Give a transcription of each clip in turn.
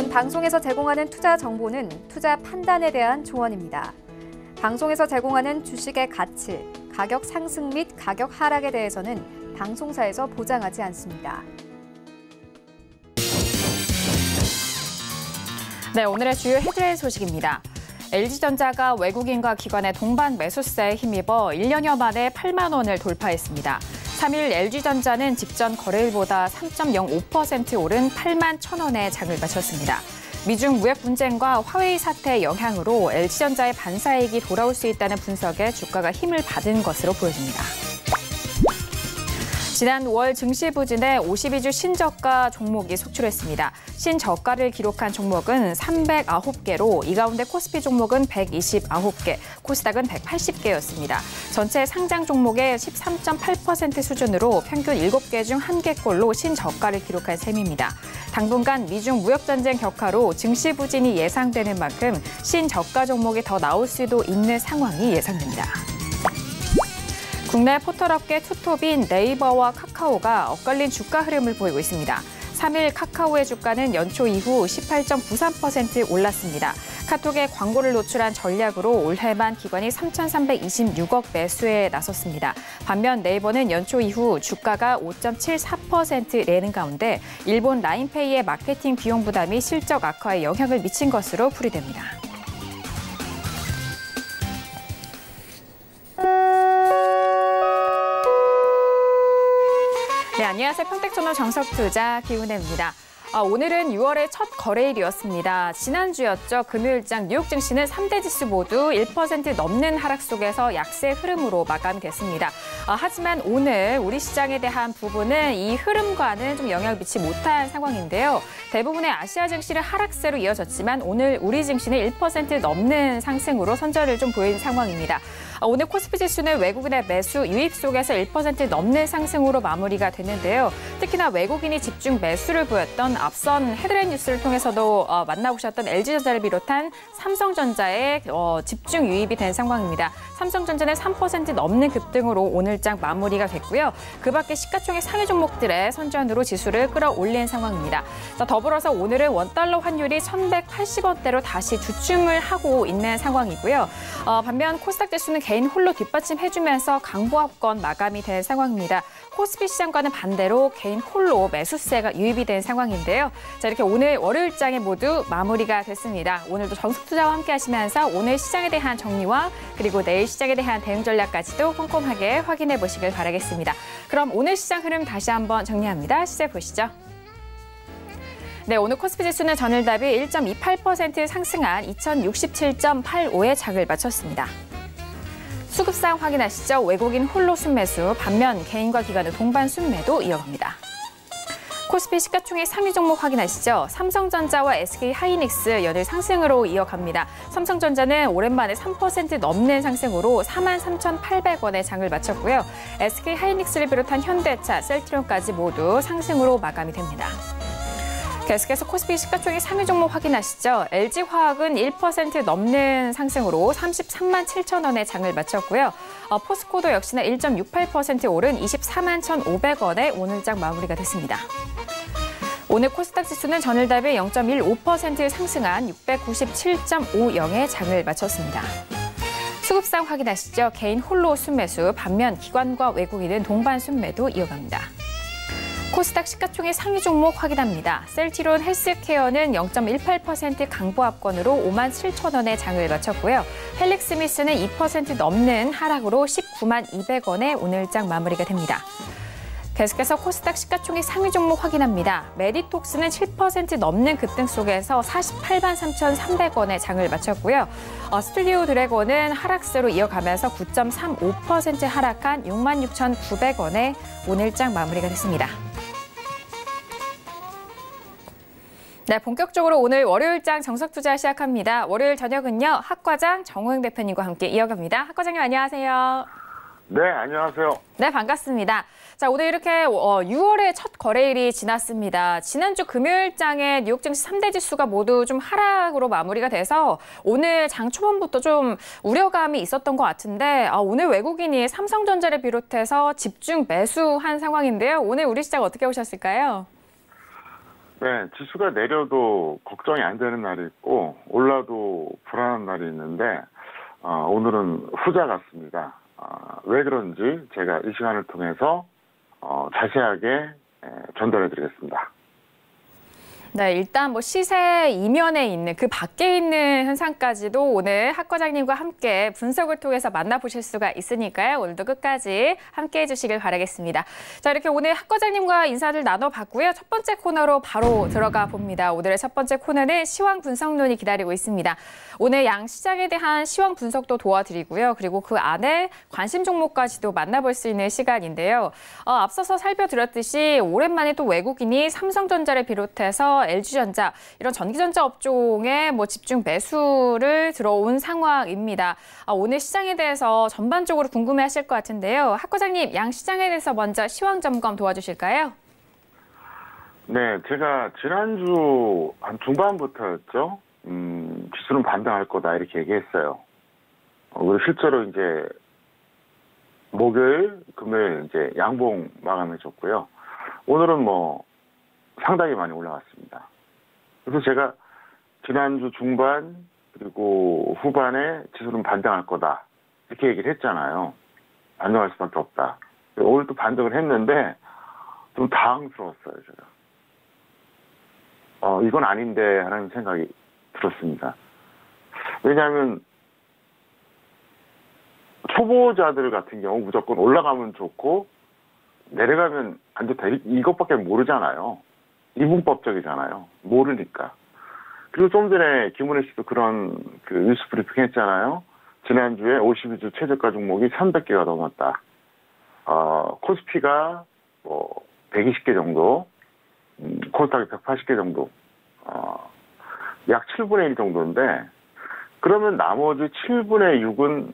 본 방송에서 제공하는 투자 정보는 투자 판단에 대한 조언입니다. 방송에서 제공하는 주식의 가치, 가격 상승 및 가격 하락에 대해서는 방송사에서 보장하지 않습니다. 네, 오늘의 주요 헤드라인 소식입니다. LG전자가 외국인과 기관의 동반 매수세에 힘입어 1년여 만에 8만 원을 돌파했습니다. 3일 LG전자는 직전 거래일보다 3.05% 오른 8만 1,000원에 장을 마쳤습니다. 미중 무역 분쟁과 화웨이 사태의 영향으로 LG전자의 반사이익이 돌아올 수 있다는 분석에 주가가 힘을 받은 것으로 보여집니다. 지난 5월 증시 부진에 52주 신저가 종목이 속출했습니다. 신저가를 기록한 종목은 309개로 이 가운데 코스피 종목은 129개, 코스닥은 180개였습니다. 전체 상장 종목의 13.8% 수준으로 평균 7개 중 1개꼴로 신저가를 기록한 셈입니다. 당분간 미중 무역전쟁 격화로 증시 부진이 예상되는 만큼 신저가 종목이 더 나올 수도 있는 상황이 예상됩니다. 국내 포털업계 투톱인 네이버와 카카오가 엇갈린 주가 흐름을 보이고 있습니다. 3일 카카오의 주가는 연초 이후 18.93% 올랐습니다. 카톡에 광고를 노출한 전략으로 올해만 기관이 3,326억 매수에 나섰습니다. 반면 네이버는 연초 이후 주가가 5.74% 내는 가운데 일본 라인페이의 마케팅 비용 부담이 실적 악화에 영향을 미친 것으로 풀이됩니다. 네, 안녕하세요. 평택저널 정석투자 김은혜입니다. 오늘은 6월의 첫 거래일이었습니다. 지난주였죠. 금요일장 뉴욕 증시는 3대 지수 모두 1% 넘는 하락 속에서 약세 흐름으로 마감됐습니다. 하지만 오늘 우리 시장에 대한 부분은 이 흐름과는 좀 영향을 미치지 못한 상황인데요. 대부분의 아시아 증시는 하락세로 이어졌지만 오늘 우리 증시는 1% 넘는 상승으로 선전을 좀 보인 상황입니다. 오늘 코스피 지수는 외국인의 매수 유입 속에서 1% 넘는 상승으로 마무리가 됐는데요. 특히나 외국인이 집중 매수를 보였던 앞선 헤드라인 뉴스를 통해서도 만나보셨던 LG전자를 비롯한 삼성전자의 집중 유입이 된 상황입니다. 삼성전자는 3% 넘는 급등으로 오늘장 마무리가 됐고요. 그 밖에 시가총액 상위 종목들의 선전으로 지수를 끌어올린 상황입니다. 자, 더불어서 오늘은 원달러 환율이 1,180원대로 다시 주춤을 하고 있는 상황이고요. 반면 코스닥 지수는 개인 홀로 뒷받침해주면서 강보합권 마감이 된 상황입니다. 코스피 시장과는 반대로 개인 홀로 매수세가 유입이 된 상황인데요. 자, 이렇게 오늘 월요일장에 모두 마무리가 됐습니다. 오늘도 정석투자와 함께 하시면서 오늘 시장에 대한 정리와 그리고 내일 시장에 대한 대응 전략까지도 꼼꼼하게 확인해 보시길 바라겠습니다. 그럼 오늘 시장 흐름 다시 한번 정리합니다. 시세 보시죠. 네, 오늘 코스피 지수는 전일 대비 1.28% 상승한 2,067.85에 장을 마쳤습니다. 수급상 확인하시죠. 외국인 홀로 순매수, 반면 개인과 기관의 동반 순매도 이어갑니다. 코스피 시가총액 상위 종목 확인하시죠. 삼성전자와 SK하이닉스 연일 상승으로 이어갑니다. 삼성전자는 오랜만에 3% 넘는 상승으로 43,800원에 장을 마쳤고요. SK하이닉스를 비롯한 현대차, 셀트리온까지 모두 상승으로 마감이 됩니다. 계속해서 코스피 시가총액 상위 종목 확인하시죠. LG화학은 1% 넘는 상승으로 33만 7천원에 장을 마쳤고요. 포스코도 역시나 1.68% 오른 24만 1,500원에 오늘장 마무리가 됐습니다. 오늘 코스닥 지수는 전일 대비 0.15% 상승한 697.50에 장을 마쳤습니다. 수급상 확인하시죠. 개인 홀로 순매수, 반면 기관과 외국인은 동반 순매도 이어갑니다. 코스닥 시가총액 상위 종목 확인합니다. 셀트리온 헬스케어는 0.18% 강보합권으로 5만 7천원에 장을 마쳤고요. 헬릭스미스는 2% 넘는 하락으로 19만 200원에 오늘장 마무리가 됩니다. 계속해서 코스닥 시가총액 상위 종목 확인합니다. 메디톡스는 7% 넘는 급등 속에서 48만 3,300원에 장을 마쳤고요. 스튜디오 드래곤은 하락세로 이어가면서 9.35% 하락한 6만 6,900원에 오늘장 마무리가 됐습니다. 네, 본격적으로 오늘 월요일장 정석투자 시작합니다. 월요일 저녁은요, 학과장 정호영 대표님과 함께 이어갑니다. 학과장님 안녕하세요. 네, 안녕하세요. 네, 반갑습니다. 자, 오늘 이렇게 6월의 첫 거래일이 지났습니다. 지난주 금요일장에 뉴욕 증시 3대 지수가 모두 좀 하락으로 마무리가 돼서 오늘 장 초반부터 좀 우려감이 있었던 것 같은데 오늘 외국인이 삼성전자를 비롯해서 집중 매수한 상황인데요. 오늘 우리 시장 어떻게 보셨을까요? 네, 지수가 내려도 걱정이 안 되는 날이 있고 올라도 불안한 날이 있는데 오늘은 후자 같습니다. 왜 그런지 제가 이 시간을 통해서 자세하게 전달해 드리겠습니다. 네, 일단 뭐 시세 이면에 있는 그 밖에 있는 현상까지도 오늘 학 과장님과 함께 분석을 통해서 만나보실 수가 있으니까요. 오늘도 끝까지 함께 해주시길 바라겠습니다. 자, 이렇게 오늘 학 과장님과 인사를 나눠봤고요. 첫 번째 코너로 바로 들어가 봅니다. 오늘의 첫 번째 코너는 시황 분석론이 기다리고 있습니다. 오늘 양 시장에 대한 시황 분석도 도와드리고요. 그리고 그 안에 관심 종목까지도 만나볼 수 있는 시간인데요. 앞서서 살펴드렸듯이 오랜만에 또 외국인이 삼성전자를 비롯해서 LG전자 이런 전기전자 업종에 집중 매수를 들어온 상황입니다. 오늘 시장에 대해서 전반적으로 궁금해하실 것 같은데요. 학 과장님, 양 시장에 대해서 먼저 시황 점검 도와주실까요? 네, 제가 지난주 한 중반부터였죠. 지수는 반등할 거다 이렇게 얘기했어요. 그리고 실제로 이제 목요일, 금요일 이제 양봉 마감해줬고요. 오늘은 상당히 많이 올라갔습니다. 그래서 제가 지난주 중반 그리고 후반에 지수는 반등할 거다 이렇게 얘기를 했잖아요. 반등할 수밖에 없다. 오늘 또 반등을 했는데 좀 당황스러웠어요, 제가. 이건 아닌데 하는 생각이 들었습니다. 왜냐하면 초보자들 같은 경우 무조건 올라가면 좋고 내려가면 안 좋다 이것밖에 모르잖아요. 이분법적이잖아요. 모르니까. 그리고 좀 전에 김은혜 씨도 그런 뉴스 브리핑 했잖아요. 지난주에 52주 최저가 종목이 300개가 넘었다. 코스피가 120개 정도, 코스닥이 180개 정도, 약 7분의 1 정도인데, 그러면 나머지 7분의 6은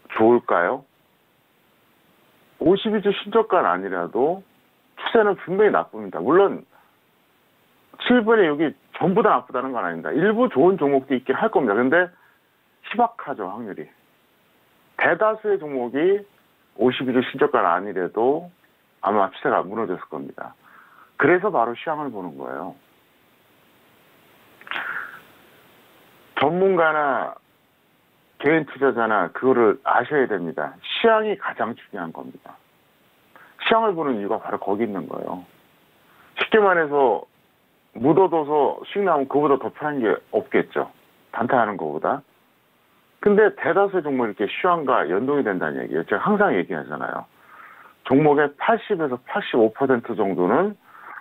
좋을까요? 52주 신저가는 아니라도 추세는 분명히 나쁩니다. 물론 7분의 6이 전부 다 나쁘다는 건 아닙니다. 일부 좋은 종목도 있긴 할 겁니다. 근데 희박하죠, 확률이. 대다수의 종목이 52주 신저가는 아니래도 아마 추세가 무너졌을 겁니다. 그래서 바로 시황을 보는 거예요. 전문가나 개인 투자자나 그거를 아셔야 됩니다. 시황이 가장 중요한 겁니다. 시황을 보는 이유가 바로 거기 있는 거예요. 쉽게 말해서 묻어둬서 수익 나오면 그보다 더 편한 게 없겠죠. 단타하는 것보다. 근데 대다수의 종목이 이렇게 시황과 연동이 된다는 얘기예요. 제가 항상 얘기하잖아요. 종목의 80에서 85% 정도는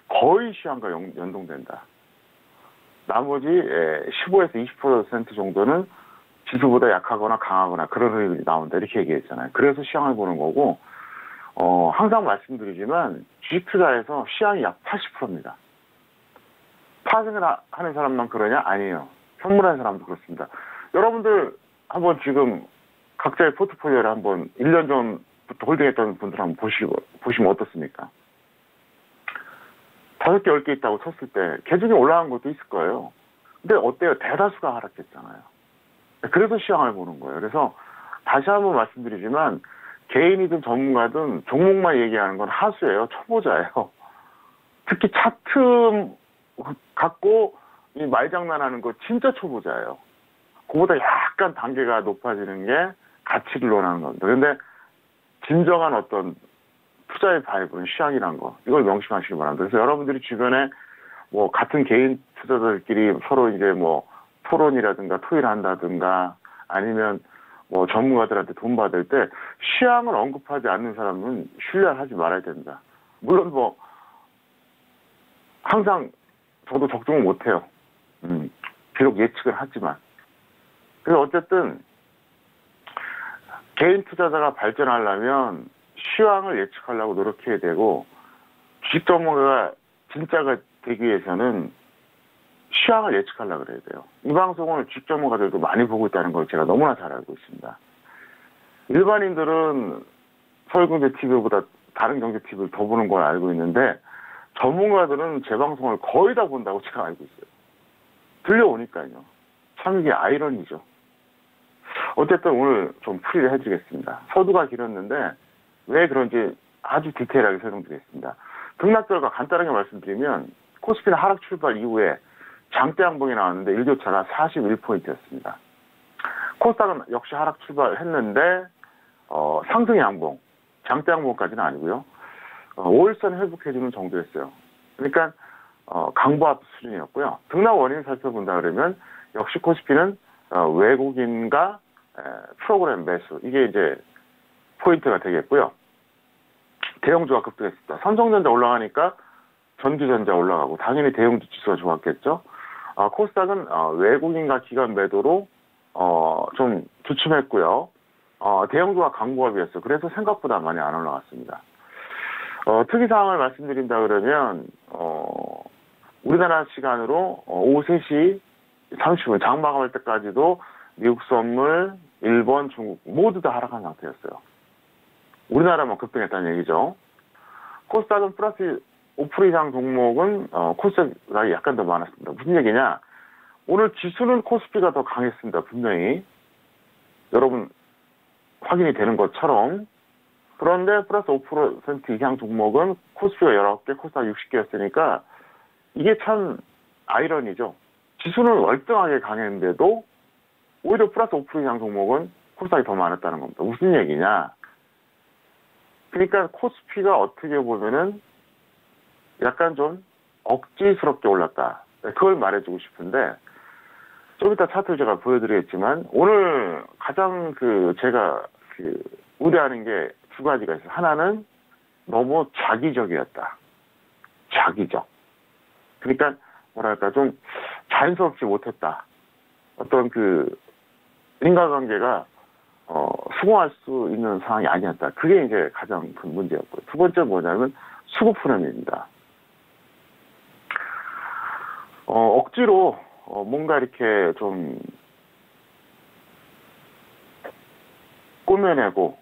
거의 시황과 연동된다. 나머지 15에서 20% 정도는 지수보다 약하거나 강하거나 그런 흐름이 나온다. 이렇게 얘기했잖아요. 그래서 시황을 보는 거고, 항상 말씀드리지만 주식 투자에서 시황이 약 80%입니다. 파생을 하는 사람만 그러냐? 아니에요. 선물하는 사람도 그렇습니다. 여러분들 한번 지금 각자의 포트폴리오를 한번 1년 전부터 홀딩했던 분들 한번 보시면 어떻습니까? 5개, 10개 있다고 쳤을 때 계중이 올라간 것도 있을 거예요. 근데 어때요? 대다수가 하락했잖아요. 그래서 시황을 보는 거예요. 그래서 다시 한번 말씀드리지만 개인이든 전문가든 종목만 얘기하는 건 하수예요. 초보자예요. 특히 차트 갖고 이 말장난하는 거 진짜 초보자예요. 그보다 약간 단계가 높아지는 게 가치를 논하는 겁니다. 그런데 진정한 어떤 투자의 바이브는 시황이란 거, 이걸 명심하시기 바랍니다. 그래서 여러분들이 주변에 같은 개인 투자자들끼리 서로 이제 토론이라든가 토의를 한다든가 아니면 전문가들한테 돈 받을 때 시황을 언급하지 않는 사람은 신뢰를 하지 말아야 됩니다. 물론 항상 저도 적중을 못해요. 비록 예측을 하지만. 그래서 어쨌든 개인 투자자가 발전하려면 시황을 예측하려고 노력해야 되고 주식 전문가가 진짜가 되기 위해서는 시황을 예측하려고 그래야 돼요. 이 방송을 주식 전문가들도 많이 보고 있다는 걸 제가 너무나 잘 알고 있습니다. 일반인들은 서울경제TV보다 다른 경제TV를 더 보는 걸 알고 있는데 전문가들은 제 방송을 거의 다 본다고 제가 알고 있어요. 들려오니까요. 참 이게 아이러니죠. 어쨌든 오늘 좀 풀이를 해드리겠습니다. 서두가 길었는데 왜 그런지 아주 디테일하게 설명드리겠습니다. 등락 결과 간단하게 말씀드리면 코스피는 하락 출발 이후에 장대 양봉이 나왔는데 일교차가 41포인트였습니다. 코스닥은 역시 하락 출발했는데 상승 양봉, 장대 양봉까지는 아니고요. 5일선 회복해주는 정도였어요. 그러니까 강보합 수준이었고요. 등락 원인 살펴본다 그러면 역시 코스피는 외국인과 프로그램 매수, 이게 이제 포인트가 되겠고요. 대형주가 급등했습니다. 삼성전자 올라가니까 전기전자 올라가고 당연히 대형주 지수가 좋았겠죠. 코스닥은 외국인과 기관 매도로 좀 주춤했고요. 대형주가 강보합이었어요. 그래서 생각보다 많이 안 올라갔습니다. 특이사항을 말씀드린다 그러면 우리나라 시간으로 오후 3시 30분 장 마감할 때까지도 미국 선물, 일본, 중국 모두 다 하락한 상태였어요. 우리나라만 급등했다는 얘기죠. 코스닥은 플러스 5% 이상 종목은 코스닥이 약간 더 많았습니다. 무슨 얘기냐? 오늘 지수는 코스피가 더 강했습니다. 분명히. 여러분 확인이 되는 것처럼. 그런데 플러스 5% 이상 종목은 코스피가 19개, 코스닥 60개였으니까 이게 참 아이러니죠. 지수는 월등하게 강했는데도 오히려 플러스 5% 이상 종목은 코스닥이 더 많았다는 겁니다. 무슨 얘기냐? 그러니까 코스피가 어떻게 보면은 약간 좀 억지스럽게 올랐다. 그걸 말해주고 싶은데 좀 이따 차트를 제가 보여드리겠지만 오늘 가장 제가 우려하는 게 두 가지가 있어요. 하나는 너무 자기적이었다. 자기적. 그러니까 뭐랄까 좀 자연스럽지 못했다. 어떤 인과관계가 수긍할 수 있는 상황이 아니었다. 그게 이제 가장 큰 문제였고요. 두 번째 뭐냐면 수급 흐름입니다. 억지로 뭔가 이렇게 좀 꾸며내고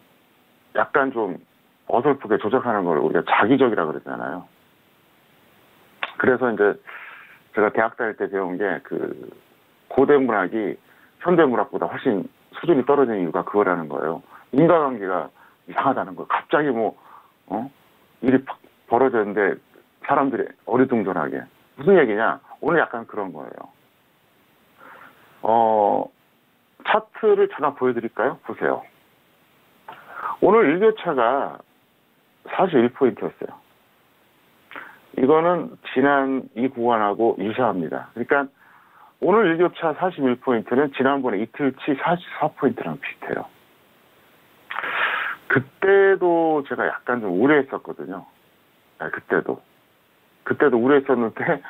약간 좀 어설프게 조작하는 걸 우리가 자기적이라고 그러잖아요. 그래서 이제 제가 대학 다닐 때 배운 게 고대 문학이 현대 문학보다 훨씬 수준이 떨어지는 이유가 그거라는 거예요. 인과관계가 이상하다는 거예요. 갑자기 일이 팍 벌어졌는데 사람들이 어리둥절하게. 무슨 얘기냐? 오늘 약간 그런 거예요. 차트를 잠깐 보여드릴까요? 보세요. 오늘 일교차가 41포인트였어요. 이거는 지난 이 구간하고 유사합니다. 그러니까 오늘 일교차 41포인트는 지난번에 이틀치 44포인트랑 비슷해요. 그때도 제가 약간 좀 우려했었거든요. 그때도 우려했었는데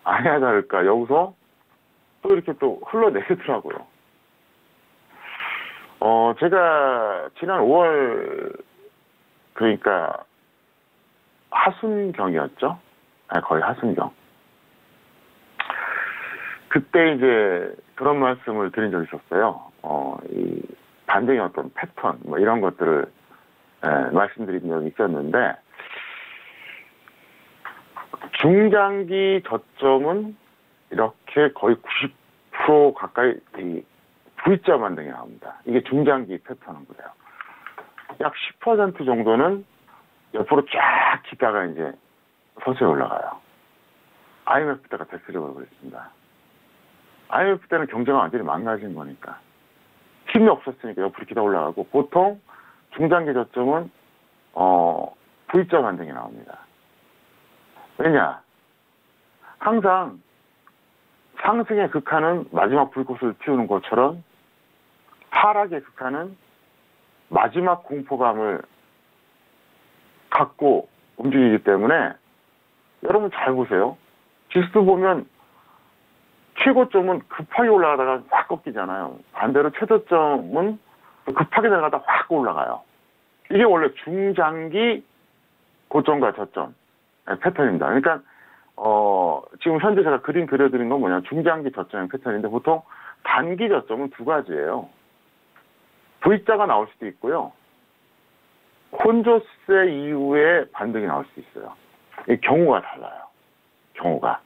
아니야 다를까 여기서 또 이렇게 또 흘러내리더라고요. 제가 지난 5월 그러니까 하순경이었죠. 거의 하순경. 그때 이제 그런 말씀을 드린 적이 있었어요. 이 반등의 어떤 패턴 뭐 이런 것들을 말씀드린 적이 있었는데 중장기 저점은 이렇게 거의 90% 가까이 이 V자 반등이 나옵니다. 이게 중장기 패턴은 그래요. 약 10% 정도는 옆으로 쫙 기다가 이제 서서히 올라가요. IMF 때가 대표적으로 그랬습니다. IMF 때는 경제가 완전히 망가진 거니까. 힘이 없었으니까 옆으로 기다 올라가고 보통 중장기 저점은 V자 반등이 나옵니다. 왜냐? 항상 상승의 극한은 마지막 불꽃을 피우는 것처럼 하락의 극한은 마지막 공포감을 갖고 움직이기 때문에 여러분 잘 보세요. 지수 보면 최고점은 급하게 올라가다가 확 꺾이잖아요. 반대로 최저점은 급하게 내려가다 확 올라가요. 이게 원래 중장기 고점과 저점 패턴입니다. 그러니까 지금 현재 제가 그림 그려드린 건 뭐냐 중장기 저점의 패턴인데 보통 단기 저점은 두 가지예요. V자가 나올 수도 있고요. 콘조세 이후에 반등이 나올 수도 있어요. 이 경우가 달라요. 경우가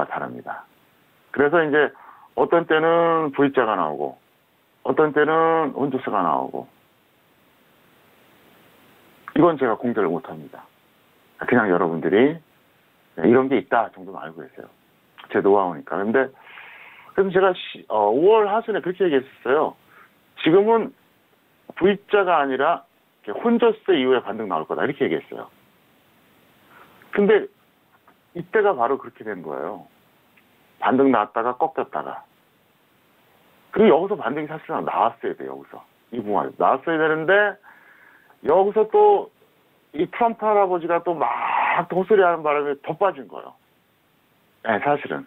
다릅니다. 그래서 이제 어떤 때는 V자가 나오고 어떤 때는 콘조세가 나오고 이건 제가 공개를 못합니다. 그냥 여러분들이 이런 게 있다 정도는 알고 계세요. 제 노하우니까. 근데 그래서 제가 5월 하순에 그렇게 얘기했었어요. 지금은 V자가 아니라 혼조세 이후에 반등 나올 거다 이렇게 얘기했어요. 근데 이때가 바로 그렇게 된 거예요. 반등 나왔다가 꺾였다가. 그리고 여기서 반등이 사실상 나왔어야 돼요. 여기서 이 구간에서 나왔어야 되는데 여기서 또 이 트럼프 할아버지가 또 막 헛소리하는 바람에 더 빠진 거예요. 네, 사실은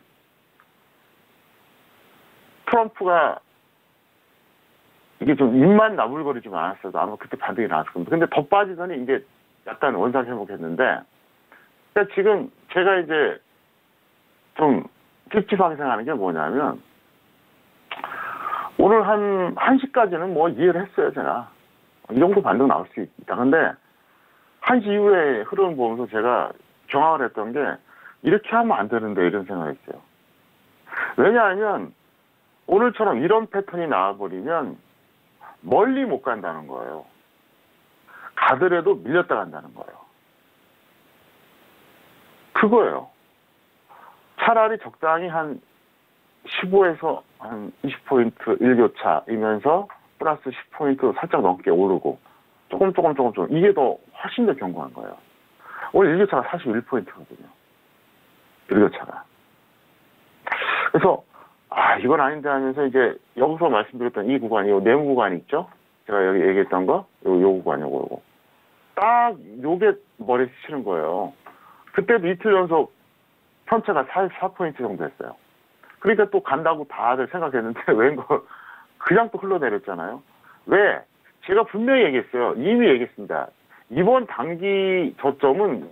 트럼프가 이게 좀 입만 나불거리지만 않았어도 아마 그때 반등이 나왔을 겁니다. 근데 더 빠지더니 이제 약간 원상 회복했는데, 그러니까 지금 제가 이제 좀 찝찝하게 생각하는 게 뭐냐면, 오늘 한 1시까지는 뭐 이해를 했어요, 제가. 이 정도 반등 나올 수 있다. 근데 1시 이후에 흐름을 보면서 제가 경악을 했던 게, 이렇게 하면 안 되는데 이런 생각이 있어요. 왜냐하면 오늘처럼 이런 패턴이 나와버리면 멀리 못 간다는 거예요. 가더라도 밀렸다 간다는 거예요. 그거예요. 차라리 적당히 한 15에서 한 20포인트 일교차이면서 플러스 10포인트 살짝 넘게 오르고 조금 이게 더 훨씬 더 견고한 거예요. 오늘 일교차가 41포인트거든요. 일교차가. 그래서 이건 아닌데 하면서 이제 여기서 말씀드렸던 이 구간이 요 네모 구간이 있죠? 제가 여기 얘기했던 거? 요 구간 요거. 딱 요게 머리에 스치는 거예요. 그때도 이틀 연속 편차가 44포인트 정도 했어요. 그러니까 또 간다고 다들 생각했는데 웬걸 그냥 또 흘러내렸잖아요. 왜? 제가 분명히 얘기했어요. 이미 얘기했습니다. 이번 단기 저점은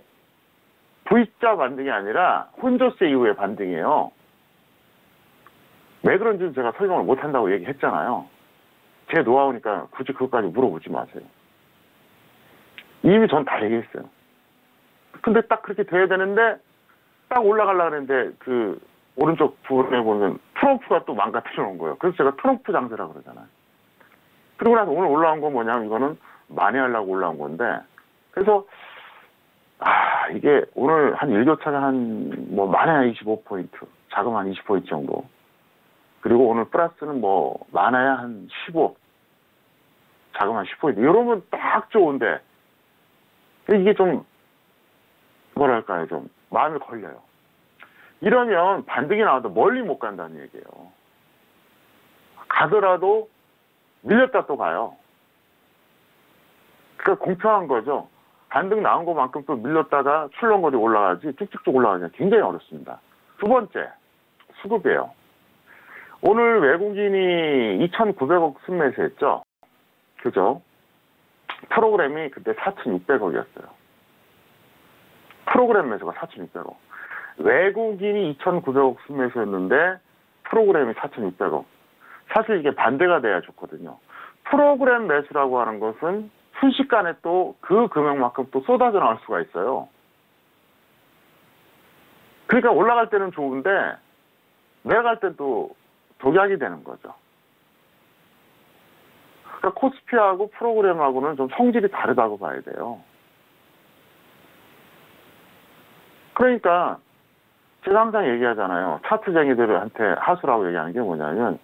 V자 반등이 아니라 혼조세 이후의 반등이에요. 왜 그런지는 제가 설명을 못한다고 얘기했잖아요. 제 노하우니까 굳이 그것까지 물어보지 마세요. 이미 전 다 얘기했어요. 근데 딱 그렇게 돼야 되는데 딱 올라가려고 했는데 그 오른쪽 부분에 보면 트럼프가 또 망가뜨려 놓은 거예요. 그래서 제가 트럼프 장세라고 그러잖아요. 그리고 나서 오늘 올라온 건 뭐냐면 이거는 만회하려고 올라온 건데, 그래서 이게 오늘 한 일교차가 뭐 많아야 25포인트, 작으면 한 20포인트 정도. 그리고 오늘 플러스는 뭐 많아야 한 15, 작으면 한 10포인트. 이러면 딱 좋은데 이게 좀 뭐랄까요, 좀 마음이 걸려요. 이러면 반등이 나와도 멀리 못 간다는 얘기예요. 가더라도 밀렸다 또 가요. 그러니까 공평한 거죠. 반등 나온 것만큼 또 밀렸다가 출렁거리 올라가지 쭉쭉쭉 올라가기가 굉장히 어렵습니다. 두 번째, 수급이에요. 오늘 외국인이 2,900억 순매수했죠. 그죠? 프로그램이 그때 4,600억이었어요. 프로그램 매수가 4,600억. 외국인이 2,900억 순매수였는데 프로그램이 4,600억. 사실 이게 반대가 돼야 좋거든요. 프로그램 매수라고 하는 것은 순식간에 또 그 금액만큼 또 쏟아져 나올 수가 있어요. 그러니까 올라갈 때는 좋은데 내려갈 때 또 독약이 되는 거죠. 그러니까 코스피하고 프로그램하고는 좀 성질이 다르다고 봐야 돼요. 그러니까 제가 항상 얘기하잖아요. 차트쟁이들한테 하수라고 얘기하는 게 뭐냐면,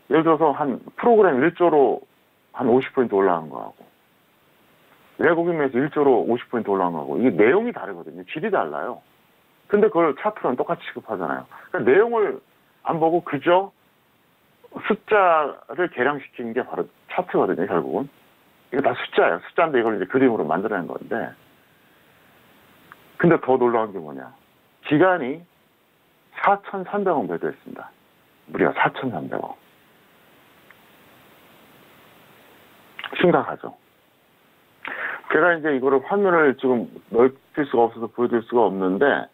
예를 들어서 한 프로그램 1조로 한 50포인트 올라간 거하고 외국인에서 1조로 50포인트 올라간 거하고 이게 내용이 다르거든요. 질이 달라요. 근데 그걸 차트로는 똑같이 취급하잖아요. 그러니까 내용을 안 보고 그저 숫자를 계량시키는 게 바로 차트거든요. 결국은 이거 다 숫자예요. 숫자인데 이걸 이제 그림으로 만들어낸 건데, 근데 더 놀라운 게 뭐냐, 기간이 4,300억 매도했습니다. 무려 4,300억. 심각하죠. 제가 이제 이거를 화면을 지금 넓힐 수가 없어서 보여줄 수가 없는데,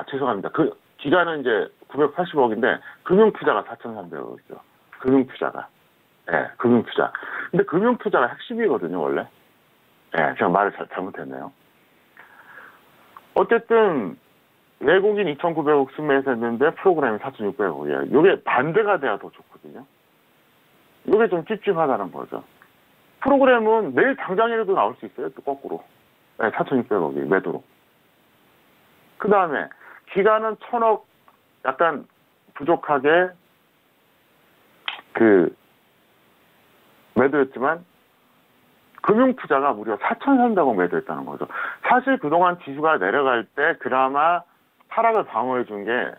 죄송합니다. 그 기간은 이제 980억인데 금융투자가 4,300억이죠. 금융투자가. 금융투자. 근데 금융투자가 핵심이거든요, 원래. 제가 말을 잘못했네요. 어쨌든 외국인 2,900억 순매수했는데 프로그램이 4,600억이에요. 이게 반대가 돼야 더 좋거든요. 이게 좀 찝찝하다는 거죠. 프로그램은 내일 당장이라도 나올 수 있어요. 또 거꾸로. 4,600억이 매도로. 그 다음에 기간은 1,000억 약간 부족하게 매도했지만 금융투자가 무려 4,300억 매도했다는 거죠. 사실 그동안 지수가 내려갈 때 그나마 하락을 방어해 준 게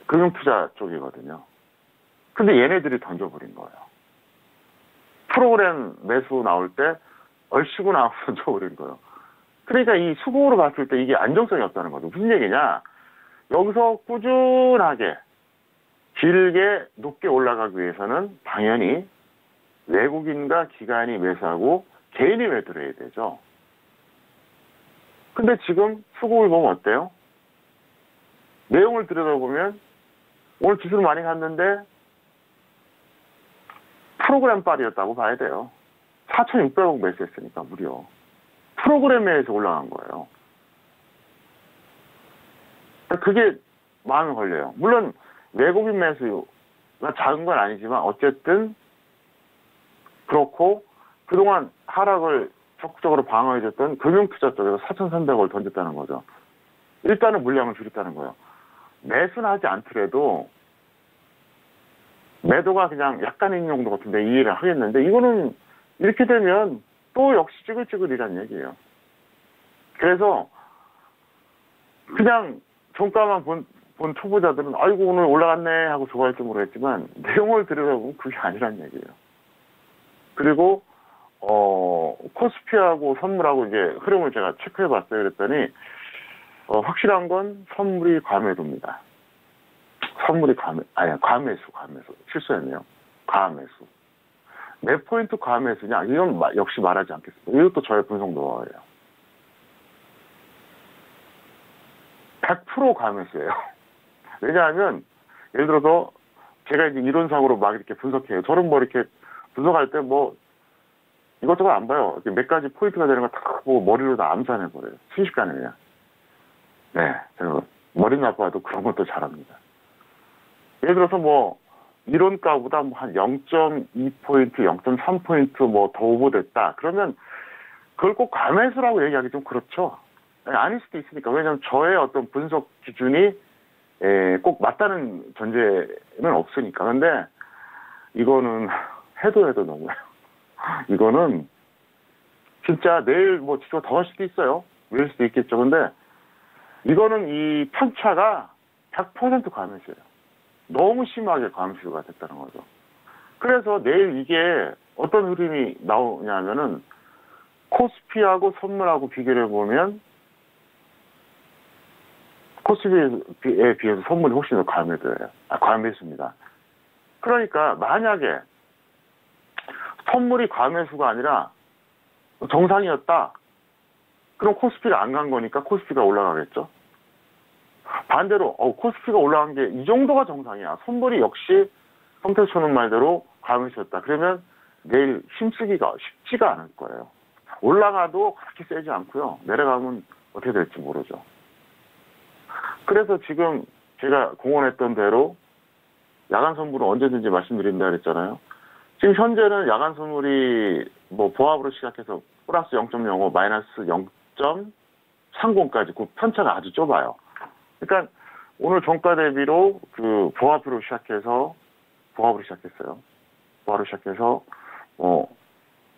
금융투자 쪽이거든요. 근데 얘네들이 던져버린 거예요. 프로그램 매수 나올 때 얼씨구 나오고 던져버린 거예요. 그러니까 이 수급으로 봤을 때 이게 안정성이 없다는 거죠. 무슨 얘기냐? 여기서 꾸준하게 길게 높게 올라가기 위해서는 당연히 외국인과 기관이 매수하고 개인이 매도를 해야 되죠. 근데 지금 수급을 보면 어때요? 내용을 들여다보면 오늘 지수를 많이 갔는데 프로그램 빨이었다고 봐야 돼요. 4,600억 매수했으니까 무려. 프로그램에서 올라간 거예요. 그게 마음에 걸려요. 물론 외국인 매수가 작은 건 아니지만 어쨌든 그렇고 그동안 하락을 적극적으로 방어해줬던 금융투자 쪽에서 4,300억을 던졌다는 거죠. 일단은 물량을 줄였다는 거예요. 매수는 하지 않더라도 매도가 그냥 약간 있는 정도 같은데 이해를 하겠는데 이거는 이렇게 되면 또 역시 찌글찌글이란 얘기예요. 그래서 그냥 종가만 본 초보자들은 아이고 오늘 올라갔네 하고 좋아할지 모르겠지만 내용을 들여다보면 그게 아니란 얘기예요. 그리고 코스피하고 선물하고 이제 흐름을 제가 체크해봤어요. 그랬더니 확실한 건 선물이 과매도입니다. 선물이 과매수. 실수했네요. 과매수. 몇 포인트 과매수냐? 이건 역시 말하지 않겠습니다. 이것도 저의 분석 노하우예요. 100% 과매수예요. 왜냐하면 예를 들어서 제가 이제 이론상으로 막 이렇게 분석해요. 저는 뭐 이렇게 분석할 때 뭐 이것저것 안 봐요. 이렇게 몇 가지 포인트가 되는 거 탁 보고 머리로 다 암산해버려요. 순식간에 그냥. 네. 제가 머리 나빠도 그런 것도 잘합니다. 예를 들어서 뭐 이론가보다 뭐 한 0.2포인트, 0.3포인트 뭐 더 오버됐다. 그러면 그걸 꼭 과매수라고 얘기하기 좀 그렇죠. 아닐 수도 있으니까. 왜냐하면 저의 어떤 분석 기준이 꼭 맞다는 전제는 없으니까. 근데 이거는 해도 너무해요. 이거는 진짜 내일 뭐 지수가 더 갈 수도 있어요. 올 수도 있겠죠. 근데 이거는 이 편차가 100% 과매수예요. 너무 심하게 과매수가 됐다는 거죠. 그래서 내일 이게 어떤 흐름이 나오냐면은 코스피하고 선물하고 비교를 해보면 코스피에 비해서 선물이 훨씬 더 과매수입니다. 그러니까 만약에 선물이 과매수가 아니라 정상이었다. 그럼 코스피가 안 간 거니까 코스피가 올라가겠죠. 반대로 코스피가 올라간 게 이 정도가 정상이야. 선물이 역시 성태초는 말대로 과매수였다. 그러면 내일 힘쓰기가 쉽지가 않을 거예요. 올라가도 그렇게 세지 않고요. 내려가면 어떻게 될지 모르죠. 그래서 지금 제가 공언했던 대로 야간 선물은 언제든지 말씀드린다 그랬잖아요. 지금 현재는 야간 선물이 뭐 보합으로 시작해서 플러스 0.05, 마이너스 0.30까지 그 편차가 아주 좁아요. 그러니까 오늘 종가 대비로 그 보합으로 시작했어요. 보합으로 시작해서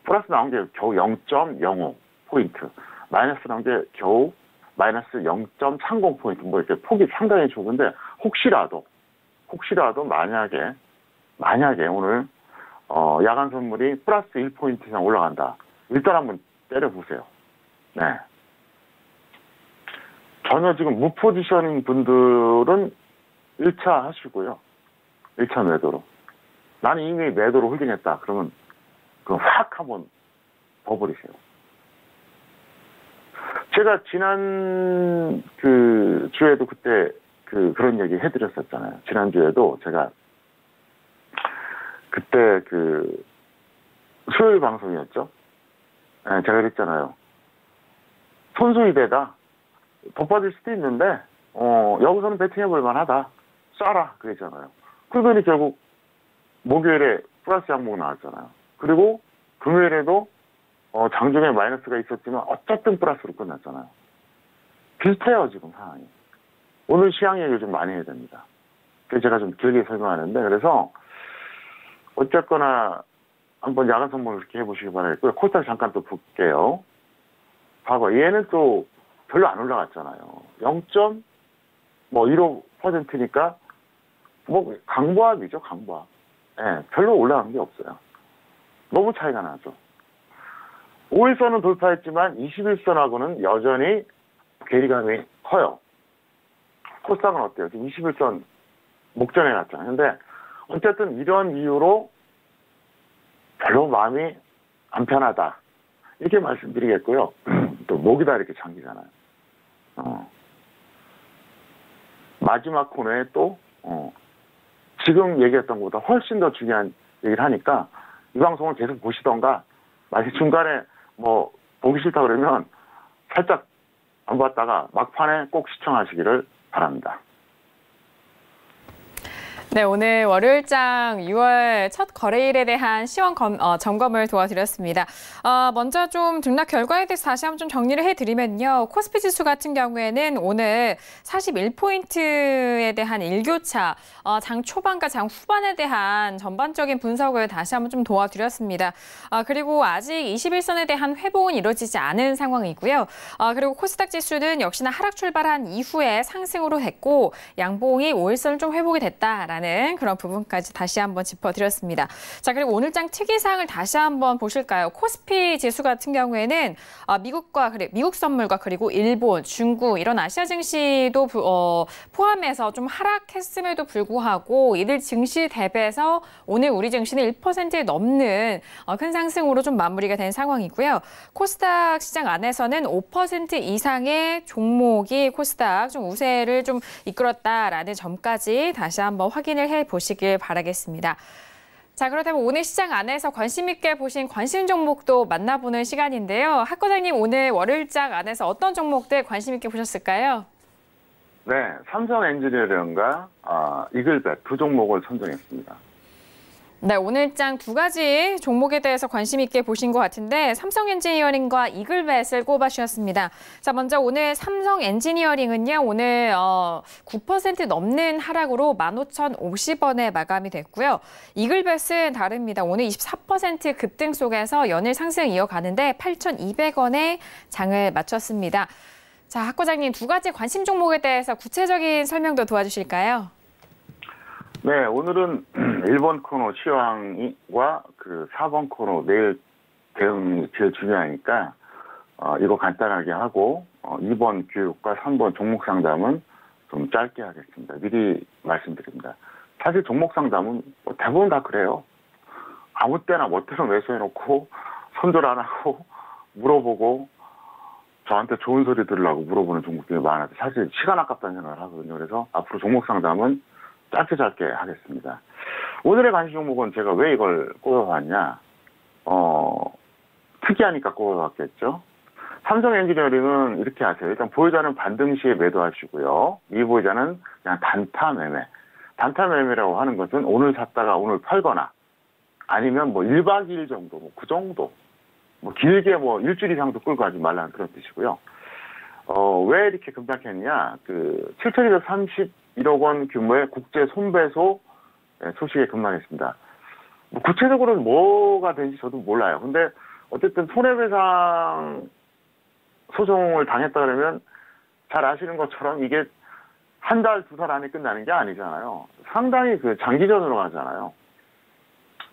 플러스 나온 게 겨우 0.05 포인트, 마이너스 나온 게 겨우 마이너스 0.30 포인트. 뭐 이렇게 폭이 상당히 좁은데 혹시라도 만약에 오늘 야간 선물이 플러스 1포인트 이상 올라간다. 일단 한번 때려보세요. 네. 전혀 지금 무포지션인 분들은 1차 하시고요. 1차 매도로. 나는 이미 매도로 홀딩했다. 그러면 그거 확 한번 버버리세요. 제가 지난 그 주에도 그때 그런 얘기 해드렸었잖아요. 지난주에도 제가 그때 그 수요일 방송이었죠. 네, 제가 그랬잖아요. 손수이대다. 더 빠질 수도 있는데 여기서는 배팅해볼 만하다. 쏴라 그랬잖아요. 그러더니 결국 목요일에 플러스 양봉 나왔잖아요. 그리고 금요일에도 장중에 마이너스가 있었지만 어쨌든 플러스로 끝났잖아요. 비슷해요, 지금 상황이. 오늘 시황 얘기를 좀 많이 해야 됩니다. 그래서 제가 좀 길게 설명하는데, 그래서 어쨌거나 한번 야간 선물을 이렇게 해보시기 바라겠고요. 코스닥 잠깐 또 볼게요. 봐봐, 얘는 또 별로 안 올라갔잖아요. 0.15%니까 뭐 강보합이죠, 강보합. 예, 별로 올라간 게 없어요. 너무 차이가 나죠. 5일선은 돌파했지만 21선하고는 여전히 괴리감이 커요. 코스닥은 어때요? 지금 21선 목전에 갔잖아요. 근데 어쨌든 이런 이유로 별로 마음이 안 편하다. 이렇게 말씀드리겠고요. 또 목이 다 이렇게 잠기잖아요. 마지막 코너에 또 지금 얘기했던 것보다 훨씬 더 중요한 얘기를 하니까 이 방송을 계속 보시던가 만약 중간에 뭐 보기 싫다 그러면 살짝 안 봤다가 막판에 꼭 시청하시기를 바랍니다. 네, 오늘 월요일장 6월 첫 거래일에 대한 시황 점검을 도와드렸습니다. 먼저 좀 등락 결과에 대해서 다시 한번 좀 정리를 해드리면요. 코스피 지수 같은 경우에는 오늘 41포인트에 대한 일교차, 장 초반과 장 후반에 대한 전반적인 분석을 다시 한번 좀 도와드렸습니다. 그리고 아직 21선에 대한 회복은 이루어지지 않은 상황이고요. 그리고 코스닥 지수는 역시나 하락 출발한 이후에 상승으로 됐고 양봉이 5일선을 좀 회복이 됐다라는 그런 부분까지 다시 한번 짚어드렸습니다. 자, 그리고 오늘장 특이사항을 다시 한번 보실까요? 코스피 지수 같은 경우에는 미국 선물과 그리고 일본, 중국 이런 아시아 증시도 포함해서 좀 하락했음에도 불구하고 이들 증시 대비해서 오늘 우리 증시는 1% 넘는 큰 상승으로 좀 마무리가 된 상황이고요. 코스닥 시장 안에서는 5% 이상의 종목이 코스닥 좀 우세를 좀 이끌었다라는 점까지 다시 한번 확인을 해보시길 바라겠습니다. 자, 그렇다면 오늘 시장 안에서 관심 있게 보신 관심 종목도 만나보는 시간인데요. 학 과장님, 오늘 월요일장 안에서 어떤 종목들 관심 있게 보셨을까요? 네, 삼성 엔지니어링과 이글벳 두 종목을 선정했습니다. 네, 오늘장 두 가지 종목에 대해서 관심 있게 보신 것 같은데 삼성 엔지니어링과 이글벳을 꼽아주셨습니다. 자, 먼저 오늘 삼성 엔지니어링은요, 오늘 9% 넘는 하락으로 15,050원에 마감이 됐고요. 이글벳은 다릅니다. 오늘 24% 급등 속에서 연일 상승 이어가는데 8,200원에 장을 마쳤습니다. 자, 학 과장님, 두 가지 관심 종목에 대해서 구체적인 설명도 도와주실까요? 네, 오늘은 1번 코너 시황과 그 4번 코너 내일 대응이 제일 중요하니까 이거 간단하게 하고 2번 교육과 3번 종목 상담은 좀 짧게 하겠습니다. 미리 말씀드립니다. 사실 종목 상담은 뭐 대부분 다 그래요. 아무 때나 멋대로 매수해놓고 손절 안 하고 물어보고 저한테 좋은 소리 들으려고 물어보는 종목들이 많아서 사실 시간 아깝다는 생각을 하거든요. 그래서 앞으로 종목 상담은 짧게 하겠습니다. 오늘의 관심 종목은 제가 왜 이걸 꼽아봤냐. 특이하니까 꼽아봤겠죠. 삼성 엔지니어링은 이렇게 하세요. 일단 보유자는 반등 시에 매도하시고요. 미보유자는 그냥 단타 매매. 단타 매매라고 하는 것은 오늘 샀다가 오늘 팔거나 아니면 뭐 1박 2일 정도, 뭐 그 정도. 뭐 길게 뭐 일주일 이상도 끌고 가지 말라는 그런 뜻이고요. 왜 이렇게 급락했냐. 7,231억 원 규모의 국제 손배소 소식에 급락했습니다. 뭐 구체적으로는 뭐가 된지 저도 몰라요. 근데 어쨌든 손해배상 소송을 당했다 그러면 잘 아시는 것처럼 이게 한 달, 두 달 안에 끝나는 게 아니잖아요. 상당히 장기전으로 가잖아요.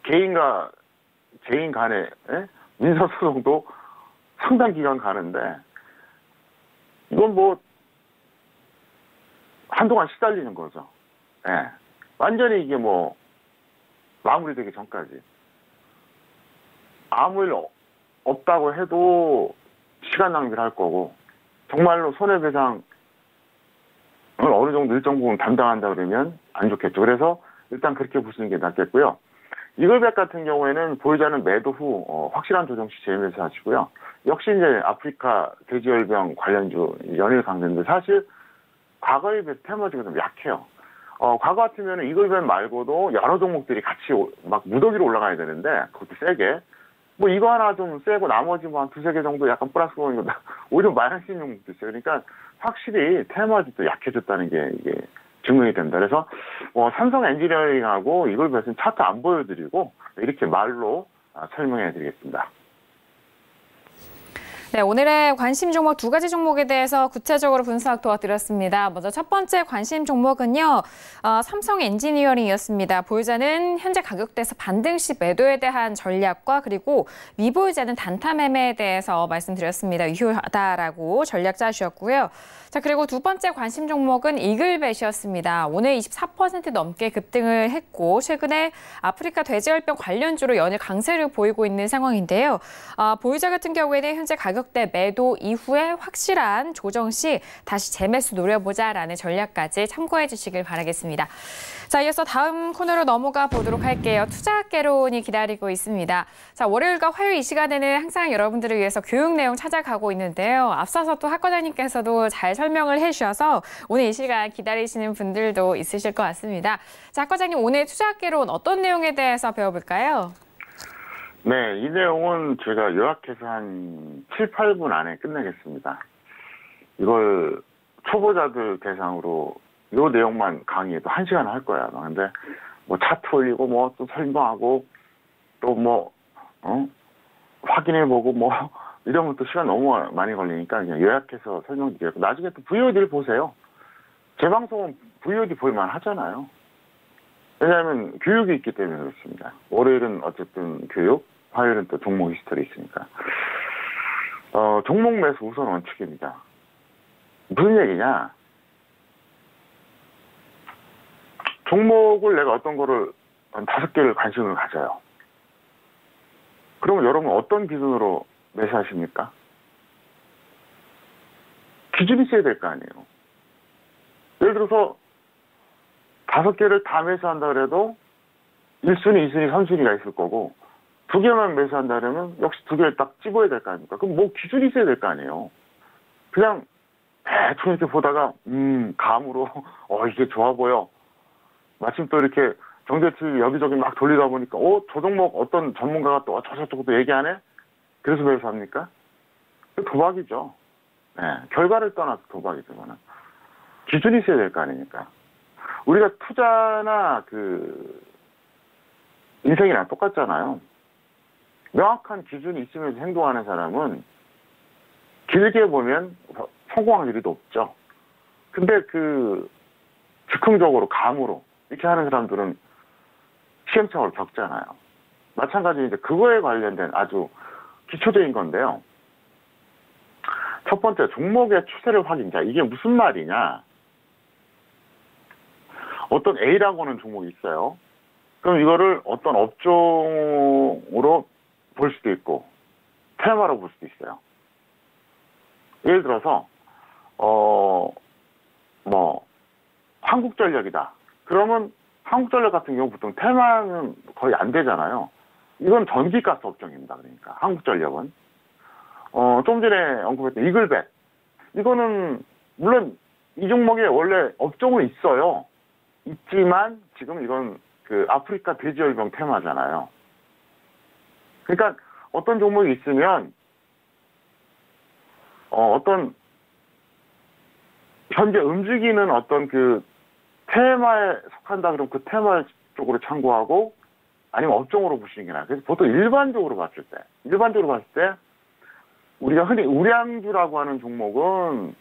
개인과 개인 간의 민사소송도 상당 기간 가는데 이건 뭐 한동안 시달리는 거죠. 예. 완전히 이게 뭐 마무리되기 전까지 아무 일 없다고 해도 시간 낭비를 할 거고 정말로 손해배상을 어느 정도 일정 부분 담당한다 그러면 안 좋겠죠. 그래서 일단 그렇게 보시는 게 낫겠고요. 이글벳 같은 경우에는 보유자는 매도 후 확실한 조정 시 재매수하시고요. 역시 이제 아프리카 돼지열병 관련주 연일 강세인데 사실 과거에 비해서 테마주가 좀 약해요. 과거 같으면 이글벳 말고도 여러 종목들이 같이 막 무더기로 올라가야 되는데 그것도 세게. 뭐 이거 하나 좀 세고 나머지 뭐 한 두세 개 정도 약간 플러스 보는 거 오히려 마이너스인 종목도 있어요. 그러니까 확실히 테마주도 약해졌다는 게 이게 증명이 된다. 그래서 삼성 엔지니어링하고 이글벳은 차트 안 보여드리고 이렇게 말로 설명해 드리겠습니다. 네, 오늘의 관심 종목 두 가지 종목에 대해서 구체적으로 분석 도와드렸습니다. 먼저 첫 번째 관심 종목은요, 삼성 엔지니어링이었습니다. 보유자는 현재 가격대에서 반등 시 매도에 대한 전략과 그리고 미보유자는 단타 매매에 대해서 말씀드렸습니다. 유효하다라고 전략 짜주셨고요. 자, 그리고 두 번째 관심 종목은 이글벳이었습니다. 오늘 24% 넘게 급등을 했고 최근에 아프리카 돼지열병 관련주로 연일 강세를 보이고 있는 상황인데요. 보유자 같은 경우에는 현재 가격대 매도 이후에 확실한 조정 시 다시 재매수 노려보자라는 전략까지 참고해 주시길 바라겠습니다. 자, 이어서 다음 코너로 넘어가 보도록 할게요. 투자학개론이 기다리고 있습니다. 자, 월요일과 화요일 이 시간에는 항상 여러분들을 위해서 교육 내용 찾아가고 있는데요. 앞서서 또 학 과장님께서도 잘 설명을 해주셔서 오늘 이 시간 기다리시는 분들도 있으실 것 같습니다. 자, 학 과장님, 오늘 투자학개론 어떤 내용에 대해서 배워볼까요? 네, 이 내용은 제가 요약해서 한 7, 8분 안에 끝내겠습니다. 이걸 초보자들 대상으로 이 내용만 강의해도 1시간 할 거야. 근데 뭐 차트 올리고 뭐 또 설명하고 또 뭐 확인해보고 뭐 이러면 또 시간 너무 많이 걸리니까 그냥 요약해서 설명드리고 나중에 또 VOD를 보세요. 제 방송은 VOD 볼만 하잖아요. 왜냐하면 교육이 있기 때문에 그렇습니다. 월요일은 어쨌든 교육, 화요일은 또 종목 히스토리 있으니까. 종목 매수 우선 원칙입니다. 무슨 얘기냐? 종목을 내가 어떤 거를 한 5개를 관심을 가져요. 그러면 여러분 어떤 기준으로 매수하십니까? 기준이 있어야 될 거 아니에요. 예를 들어서 5개를 다 매수한다 그래도 1순위, 2순위, 3순위가 있을 거고 2개만 매수한다 그러면 역시 2개를 딱 집어야 될 거 아닙니까? 그럼 뭐 기준이 있어야 될 거 아니에요. 그냥 대충 이렇게 보다가 감으로 이게 좋아 보여. 마침 또 이렇게 경제TV 여기저기 막 돌리다 보니까 저 종목 어떤 전문가가 또 저쪽도 얘기하네? 그래서 매수합니까? 도박이죠. 네, 결과를 떠나서 도박이죠. 그거는. 기준이 있어야 될 거 아닙니까? 우리가 투자나 인생이랑 똑같잖아요. 명확한 기준이 있으면서 행동하는 사람은 길게 보면 성공할 일이 높죠. 근데 즉흥적으로, 감으로 이렇게 하는 사람들은 시행착오를 겪잖아요. 마찬가지로 이제 그거에 관련된 아주 기초적인 건데요. 첫 번째, 종목의 추세를 확인자. 이게 무슨 말이냐? 어떤 A라고 하는 종목이 있어요. 그럼 이거를 어떤 업종으로 볼 수도 있고, 테마로 볼 수도 있어요. 예를 들어서, 한국전력이다. 그러면 한국전력 같은 경우 보통 테마는 거의 안 되잖아요. 이건 전기가스 업종입니다. 그러니까 한국전력은. 좀 전에 언급했던 이글벳. 이거는 물론 이 종목에 원래 업종은 있어요. 있지만 지금 이건 아프리카 돼지열병 테마잖아요. 그러니까 어떤 종목이 있으면 어떤 현재 움직이는 어떤 테마에 속한다 그러면 그 테마 쪽으로 참고하고 아니면 업종으로 보시는 게 나아요. 그래서 보통 일반적으로 봤을 때 우리가 흔히 우량주라고 하는 종목은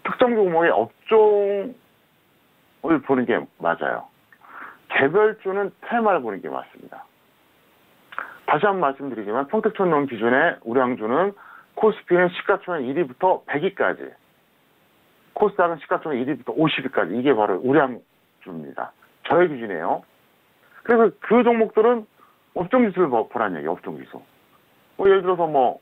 특정 종목의 업종을 보는 게 맞아요. 개별주는 테마를 보는 게 맞습니다. 다시 한번 말씀드리지만 평택촌농 기준의 우량주는 코스피는 시가총액 1위부터 100위까지, 코스닥은 시가총액 1위부터 50위까지, 이게 바로 우량주입니다. 저의 기준이에요. 그래서 그 종목들은 업종지수를 보라는 얘기예요. 업종지수. 예를 들어서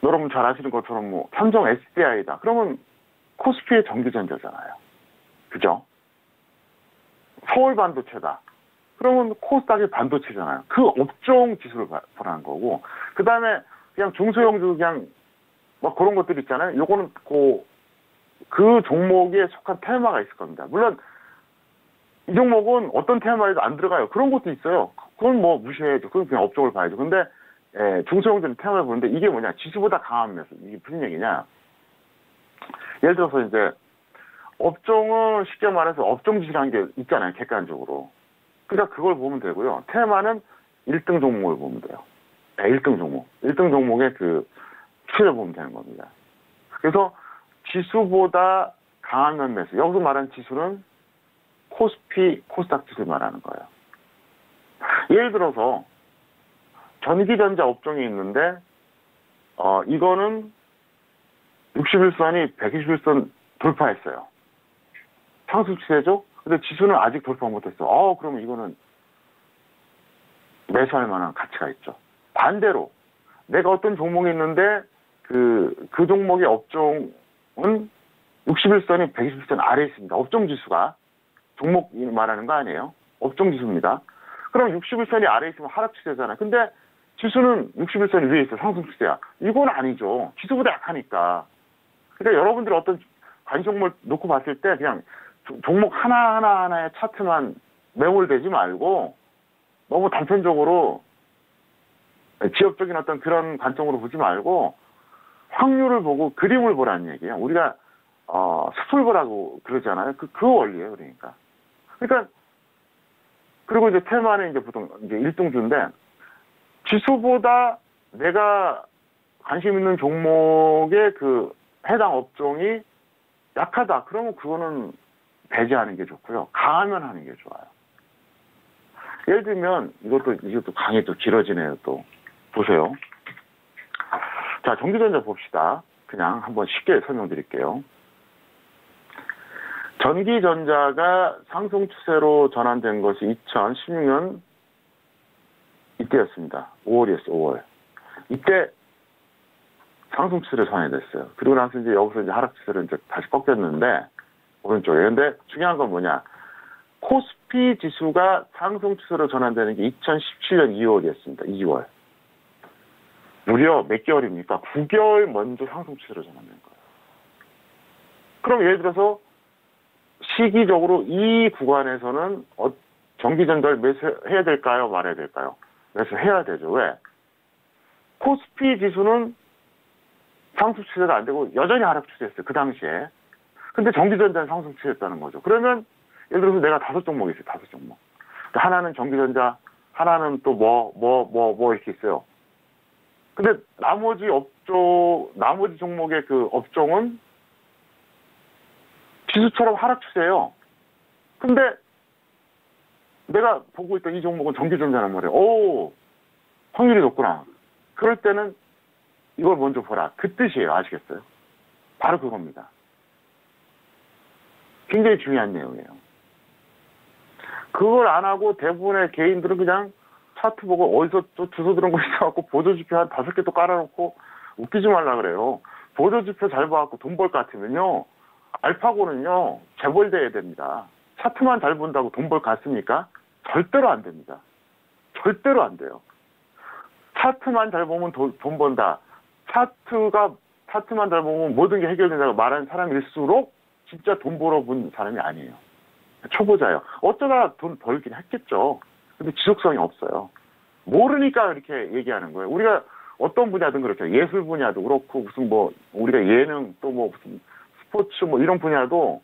여러분 잘 아시는 것처럼 삼성 SDI다. 그러면 코스피의 전기전자잖아요. 그죠? 서울 반도체다. 그러면 코스닥의 반도체잖아요. 그 업종 지수를 보라는 거고, 그 다음에 그냥 중소형주 그냥 그런 것들 있잖아요. 요거는 그 종목에 속한 테마가 있을 겁니다. 물론 이 종목은 어떤 테마에도 안 들어가요. 그런 것도 있어요. 그건 뭐 무시해야죠. 그건 그냥 업종을 봐야죠. 근데 중소형들은 테마를 보는데 이게 뭐냐? 지수보다 강한 매수. 이게 무슨 얘기냐? 예를 들어서 이제 업종은 쉽게 말해서 업종 지수라는 게 있잖아요. 객관적으로. 그러니까 그걸 보면 되고요. 테마는 1등 종목을 보면 돼요. 1등 종목. 1등 종목의 그 추세를 보면 되는 겁니다. 그래서 지수보다 강한 매수. 여기서 말하는 지수는 코스피, 코스닥 지수를 말하는 거예요. 예를 들어서 전기전자 업종이 있는데 이거는 61선이 121선 돌파했어요. 상승 추세죠? 근데 지수는 아직 돌파 못했어. 그러면 이거는 매수할 만한 가치가 있죠. 반대로 내가 어떤 종목이 있는데 그 종목의 업종은 61선이 121선 아래에 있습니다. 업종 지수가 종목 말하는 거 아니에요. 업종 지수입니다. 그럼 61선이 아래에 있으면 하락 추세잖아요. 근데 지수는 61선이 위에 있어. 상승 추세야. 이건 아니죠. 지수보다 약하니까. 그러니까 여러분들이 어떤 관심종목을 놓고 봤을 때 그냥 종목 하나하나의 차트만 매몰되지 말고 너무 단편적으로 지역적인 어떤 그런 관점으로 보지 말고 확률을 보고 그림을 보라는 얘기예요. 우리가 숲을 보라고 그러잖아요. 그 원리예요. 그러니까 그리고 이제 테마는 이제 보통 이제 1등주인데 지수보다 내가 관심 있는 종목의 그 해당 업종이 약하다. 그러면 그거는 배제하는 게 좋고요. 강하면 하는 게 좋아요. 예를 들면 이것도 강의 또 길어지네요. 또 보세요. 자, 전기전자 봅시다. 그냥 한번 쉽게 설명드릴게요. 전기전자가 상승 추세로 전환된 것이 2016년 이때였습니다. 5월이었어요. 5월. 이때 상승 추세로 전환이 됐어요. 그리고 나서 이제 여기서 이제 하락 추세로 이제 다시 꺾였는데 오른쪽에. 근데 중요한 건 뭐냐? 코스피 지수가 상승 추세로 전환되는 게 2017년 2월이었습니다. 2월. 무려 몇 개월입니까? 9개월 먼저 상승 추세로 전환된 거예요. 그럼 예를 들어서 시기적으로 이 구간에서는 전기전자를 매수해야 될까요? 말아야 될까요? 매수해야 되죠. 왜? 코스피 지수는 상승 추세가 안 되고 여전히 하락 추세였어요. 그 당시에. 근데 전기전자는 상승 추세였다는 거죠. 그러면 예를 들어서 내가 5종목이 있어요. 5종목. 하나는 전기전자, 하나는 또 뭐 이렇게 있어요. 근데 나머지 종목의 그 업종은 지수처럼 하락 추세예요. 근데 내가 보고 있던 이 종목은 전기전자란 말이에요. 오, 확률이 높구나. 그럴 때는 이걸 먼저 보라. 그 뜻이에요. 아시겠어요? 바로 그겁니다. 굉장히 중요한 내용이에요. 그걸 안 하고 대부분의 개인들은 그냥 차트 보고 어디서 또 주소 들은 거 있어갖고 보조지표 한 5개 또 깔아놓고 웃기지 말라 그래요. 보조지표 잘 봐갖고 돈 벌 것 같으면요. 알파고는요. 재벌돼야 됩니다. 차트만 잘 본다고 돈 벌 것 같습니까? 절대로 안 됩니다. 절대로 안 돼요. 차트만 잘 보면 돈 번다. 차트만 잘 보면 모든 게 해결된다고 말하는 사람일수록 진짜 돈 벌어본 사람이 아니에요. 초보자예요. 어쩌다 돈 벌긴 했겠죠. 근데 지속성이 없어요. 모르니까 이렇게 얘기하는 거예요. 우리가 어떤 분야든 그렇죠. 예술 분야도 그렇고 무슨 뭐 우리가 예능 또 뭐 무슨 스포츠 뭐 이런 분야도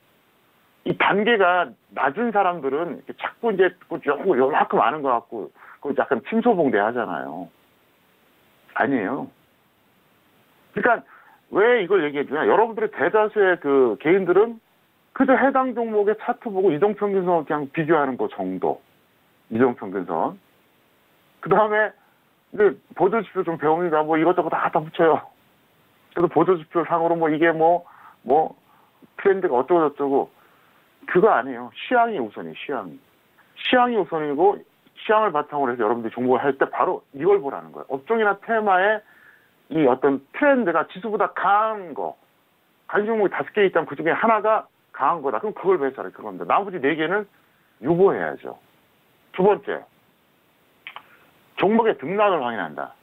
이 단계가 낮은 사람들은 이렇게 자꾸 이제 요만큼 아는 것 같고 그 약간 침소봉대 하잖아요. 아니에요. 그러니까 왜 이걸 얘기해 주냐? 여러분들의 대다수의 그 개인들은 그저 해당 종목의 차트 보고 이동평균선 그냥 비교하는 거 정도. 이동평균선. 그 다음에 이제 보조지표 좀 배웁니다. 뭐 이것저것 다 갖다 붙여요. 그래서 보조지표 상으로 뭐 이게 뭐 트렌드가 어쩌고저쩌고 그거 아니에요. 시향이 우선이에요. 시향이 우선이고 시향을 바탕으로 해서 여러분들이 종목을 할 때 바로 이걸 보라는 거예요. 업종이나 테마의 이 어떤 트렌드가 지수보다 강한 거. 관심 종목이 5개 있다면 그 중에 하나가 강한 거다. 그럼 그걸 매수하라. 그겁니다. 나머지 4개는 유보해야죠. 두 번째, 종목의 등락을 확인한다.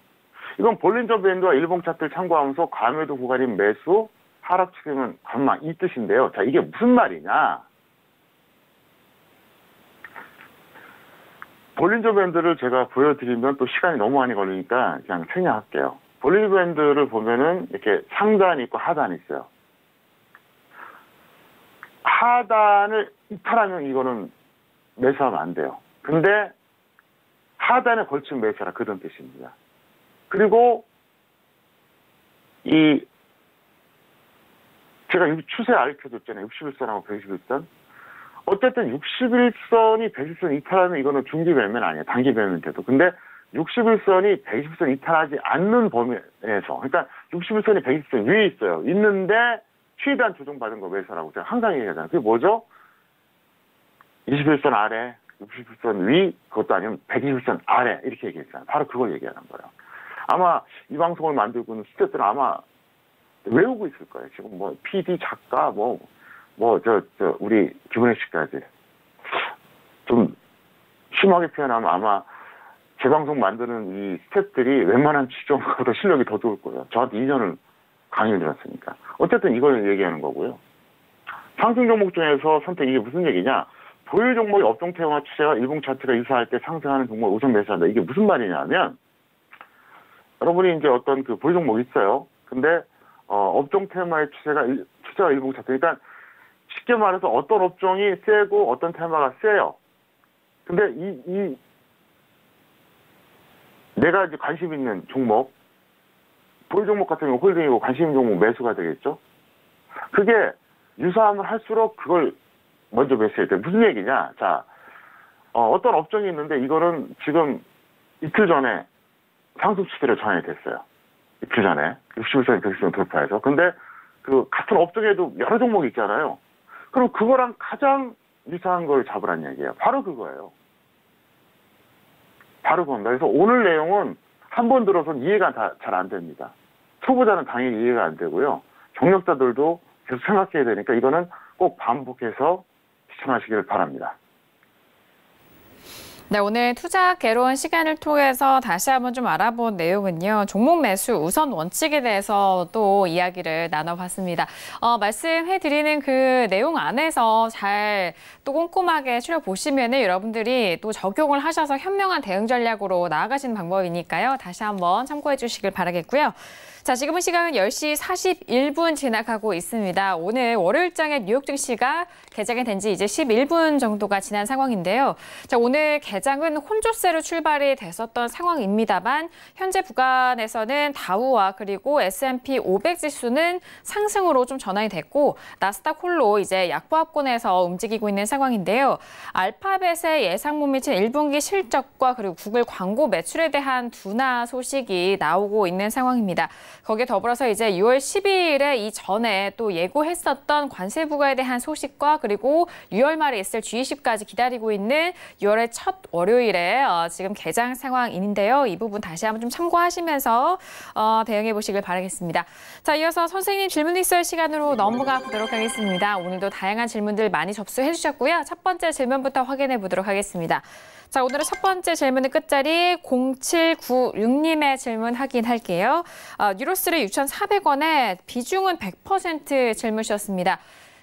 이건 볼린저 밴드와 일봉 차트를 참고하면서 과매도 구간인 매수, 하락 추세는 관망 이 뜻인데요. 자, 이게 무슨 말이냐? 볼린저 밴드를 제가 보여드리면 또 시간이 너무 많이 걸리니까 그냥 생략할게요. 볼린저 밴드를 보면은 이렇게 상단이 있고 하단이 있어요. 하단을 이탈하면 이거는 매수하면 안 돼요. 근데 하단에 걸친 매수라 그런 뜻입니다. 그리고 제가 추세 알려줬잖아요. 61선하고 121선. 어쨌든 61선이 120선 이탈하면 이거는 중기 매매는 아니에요. 단기 매매는 돼도. 근데 61선이 120선 이탈하지 않는 범위에서, 그러니까 61선이 120선 위에 있어요. 있는데 최대한 조정받은 거 매수라고 제가 항상 얘기하잖아요. 그게 뭐죠? 21선 아래, 61선 위, 그것도 아니면 120선 아래 이렇게 얘기했잖아요. 바로 그걸 얘기하는 거예요. 아마 이 방송을 만들고 있는 스태프들은 아마 외우고 있을 거예요. 지금 뭐 PD 작가 우리 김은혜 씨까지 좀 심하게 표현하면 아마 제 방송 만드는 이 스태프들이 웬만한 지점보다 실력이 더 좋을 거예요. 저한테 2년을 강의를 들었으니까. 어쨌든 이걸 얘기하는 거고요. 상승 종목 중에서 선택, 이게 무슨 얘기냐? 보유 종목의 업종 테마 추세와 일봉 차트가 유사할 때 상승하는 종목을 우선 매수한다. 이게 무슨 말이냐면, 여러분이 이제 어떤 그 보유 종목이 있어요. 근데 업종 테마의 추세가 일봉 차트. 그러니까 쉽게 말해서 어떤 업종이 세고 어떤 테마가 세요. 근데 내가 이제 관심 있는 종목, 보유 종목 같은 경우 홀딩이고 관심 있는 종목 매수가 되겠죠. 그게 유사하면 할수록 그걸 먼저 매수해야 돼. 무슨 얘기냐? 자, 어떤 업종이 있는데 이거는 지금 이틀 전에 상승 추세로 전환이 됐어요. 이틀 전에 61선, 110선 돌파해서. 근데 그 같은 업종에도 여러 종목이 있잖아요. 그럼 그거랑 가장 유사한 걸 잡으란 얘기예요. 바로 그거예요. 바로 그겁니다. 그래서 오늘 내용은 한 번 들어서는 이해가 잘 안 됩니다. 초보자는 당연히 이해가 안 되고요. 경력자들도 계속 생각해야 되니까 이거는 꼭 반복해서 시청하시기를 바랍니다. 네, 오늘 투자 개론 시간을 통해서 다시 한번 좀 알아본 내용은요. 종목 매수 우선 원칙에 대해서 또 이야기를 나눠봤습니다. 말씀해드리는 그 내용 안에서 잘 또 꼼꼼하게 추려보시면은 여러분들이 또 적용을 하셔서 현명한 대응 전략으로 나아가시는 방법이니까요. 다시 한번 참고해 주시길 바라겠고요. 자, 지금은 시간은 10시 41분 지나가고 있습니다. 오늘 월요일장의 뉴욕 증시가 개장이 된 지 이제 11분 정도가 지난 상황인데요. 자, 오늘 개장은 혼조세로 출발이 됐었던 상황입니다만 현재 구간에서는 다우와 그리고 S&P 500 지수는 상승으로 좀 전환이 됐고 나스닥 홀로 이제 약보합권에서 움직이고 있는 상황인데요. 알파벳의 예상 못 미친 1분기 실적과 그리고 구글 광고 매출에 대한 둔화 소식이 나오고 있는 상황입니다. 거기에 더불어서 이제 6월 12일에 이전에 또 예고했었던 관세 부과에 대한 소식과 그리고 6월 말에 있을 G20까지 기다리고 있는 6월의 첫 월요일에 지금 개장 상황인데요. 이 부분 다시 한번 좀 참고하시면서 대응해 보시길 바라겠습니다. 자, 이어서 선생님 질문 있을 시간으로 넘어가 보도록 하겠습니다. 오늘도 다양한 질문들 많이 접수해 주셨고요. 첫 번째 질문부터 확인해 보도록 하겠습니다. 자, 오늘의 첫 번째 질문은 끝자리 0796님의 질문 확인할게요. 유로스를 6,400원에 비중은 100% 질문 주셨습니다.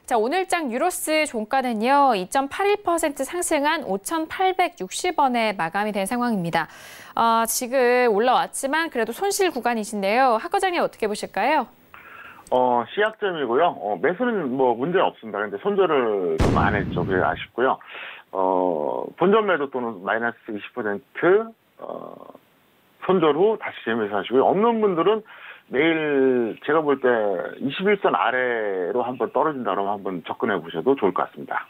자, 오늘장 유로스 종가는요, 2.81% 상승한 5,860원에 마감이 된 상황입니다. 지금 올라왔지만 그래도 손실 구간이신데요. 학 과장님 어떻게 보실까요? 시약점이고요. 매수는 뭐 문제는 없습니다. 근데 손절을 좀 안 했죠. 그래 아쉽고요. 본전 매도 또는 마이너스 20% 손절 후 다시 재매수하시고요. 없는 분들은 내일 제가 볼 때 21선 아래로 한번 떨어진다 그러면 한번 접근해 보셔도 좋을 것 같습니다.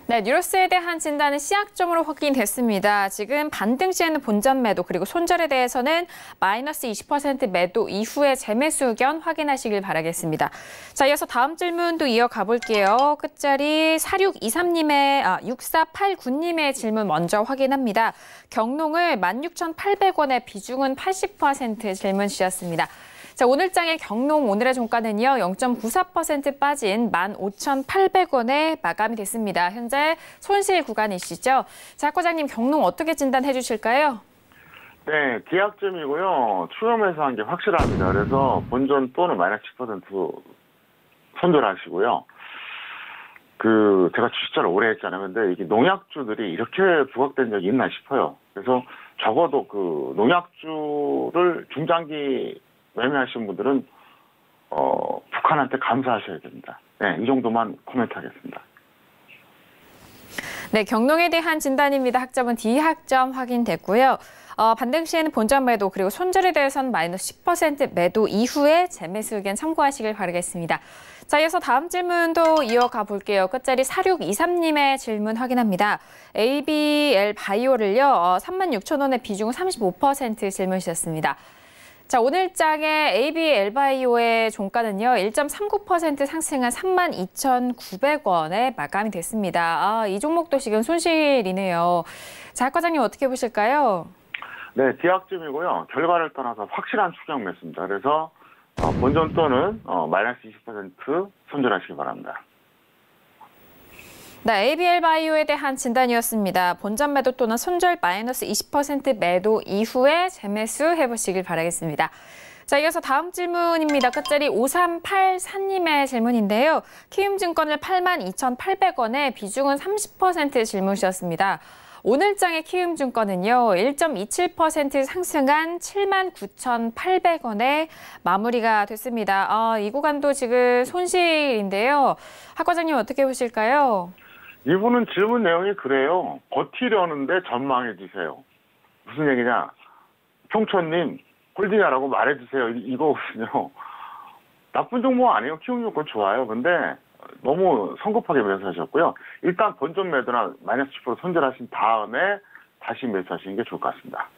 네, 뉴로스에 대한 진단은 시약점으로 확인됐습니다. 지금 반등 시에는 본전 매도 그리고 손절에 대해서는 마이너스 20% 매도 이후에 재매수 의견 확인하시길 바라겠습니다. 자, 이어서 다음 질문도 이어가 볼게요. 끝자리 6489님의 질문 먼저 확인합니다. 경농을 16,800원에 비중은 80% 질문 주셨습니다. 자, 오늘장의 경농 오늘의 종가는요. 0.94% 빠진 15,800원에 마감이 됐습니다. 현재 손실 구간이시죠? 자, 학 과장님 경농 어떻게 진단해 주실까요? 네, 계약점이고요. 추첨해서 한 게 확실합니다. 그래서 본전 또는 마이너스 10% 손절하시고요. 제가 주식자를 오래 했잖아요. 근데 이게 농약주들이 이렇게 부각된 적이 있나 싶어요. 그래서 적어도 그 농약주를 중장기 매매하시는 분들은, 북한한테 감사하셔야 됩니다. 네, 이 정도만 코멘트 하겠습니다. 네, 경농에 대한 진단입니다. 학점은 D 학점 확인됐고요. 반등 시에는 본전 매도 그리고 손절에 대해서는 마이너스 10% 매도 이후에 재매수 의견 참고하시길 바라겠습니다. 자, 이어서 다음 질문도 이어가 볼게요. 끝자리 4623님의 질문 확인합니다. ABL 바이오를요, 36,000원의 비중 35% 질문 주셨습니다. 자, 오늘 장의 ABL 바이오의 종가는요, 1.39% 상승한 32,900원에 마감이 됐습니다. 이 종목도 지금 손실이네요. 자, 학 과장님 어떻게 보실까요? 네, D학점이고요. 결과를 떠나서 확실한 추격 매수입니다. 그래서 본전 또는 마이너스 20% 손절하시기 바랍니다. 네, ABL 바이오에 대한 진단이었습니다. 본전 매도 또는 손절 마이너스 20% 매도 이후에 재매수 해보시길 바라겠습니다. 자, 이어서 다음 질문입니다. 끝자리 5384님의 질문인데요. 키움증권을 82,800원에 비중은 30% 질문 주셨습니다. 오늘 장의 키움증권은요, 1.27% 상승한 79,800원에 마무리가 됐습니다. 이 구간도 지금 손실인데요. 학 과장님 어떻게 보실까요? 이분은 질문 내용이 그래요. 버티려는데 전망해 주세요. 무슨 얘기냐? 총천님 홀딩하라고 말해 주세요. 이거거든요. 나쁜 종목 아니에요. 키움증권 좋아요. 근데 너무 성급하게 매수하셨고요. 일단 본전 매도나 마이너스 10% 손절하신 다음에 다시 매수하시는 게 좋을 것 같습니다.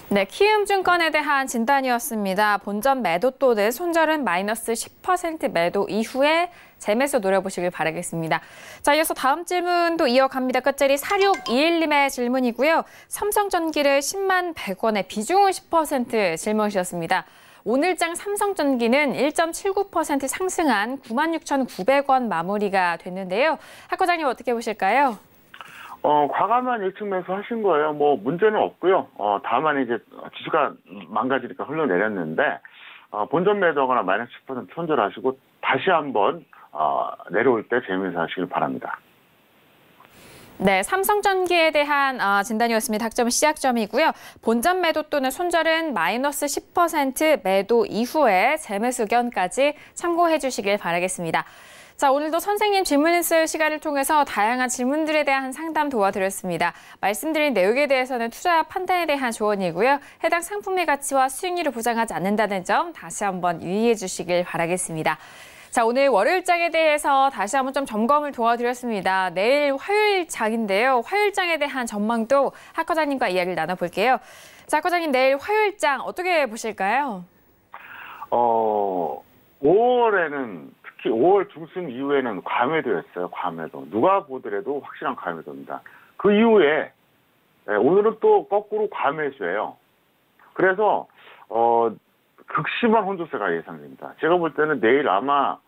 네, 키움증권에 대한 진단이었습니다. 본전 매도 또는 손절은 마이너스 10% 매도 이후에 재매수 노려보시길 바라겠습니다. 자, 이어서 다음 질문도 이어갑니다. 끝자리 4621님의 질문이고요. 삼성전기를 10만 100원에 비중은 10% 질문 주셨습니다. 오늘장 삼성전기는 1.79% 상승한 96,900원 마무리가 됐는데요. 학 과장님 어떻게 보실까요? 과감한 예측 매수 하신 거예요. 뭐 문제는 없고요. 다만 이제 지수가 망가지니까 흘러내렸는데 본전 매도하거나 마이너스 10% 손절하시고 다시 한번 내려올 때 재매수 하시길 바랍니다. 네, 삼성전기에 대한 진단이었습니다. 학점은 C학점이고요. 본전 매도 또는 손절은 마이너스 10% 매도 이후에 재매수 의견까지 참고해 주시길 바라겠습니다. 자, 오늘도 선생님 질문앤스 시간을 통해서 다양한 질문들에 대한 상담 도와드렸습니다. 말씀드린 내용에 대해서는 투자 판단에 대한 조언이고요. 해당 상품의 가치와 수익률을 보장하지 않는다는 점 다시 한번 유의해 주시길 바라겠습니다. 자, 오늘 월요일장에 대해서 다시 한번 좀 점검을 도와드렸습니다. 내일 화요일장인데요. 화요일장에 대한 전망도 학 과장님과 이야기를 나눠볼게요. 자, 학 과장님 내일 화요일장 어떻게 보실까요? 5월에는 특히 5월 중순 이후에는 과매도였어요. 과매도. 누가 보더라도 확실한 과매도입니다. 그 이후에 오늘은 또 거꾸로 과매수예요. 그래서 극심한 혼조세가 예상됩니다. 제가 볼 때는 내일 아마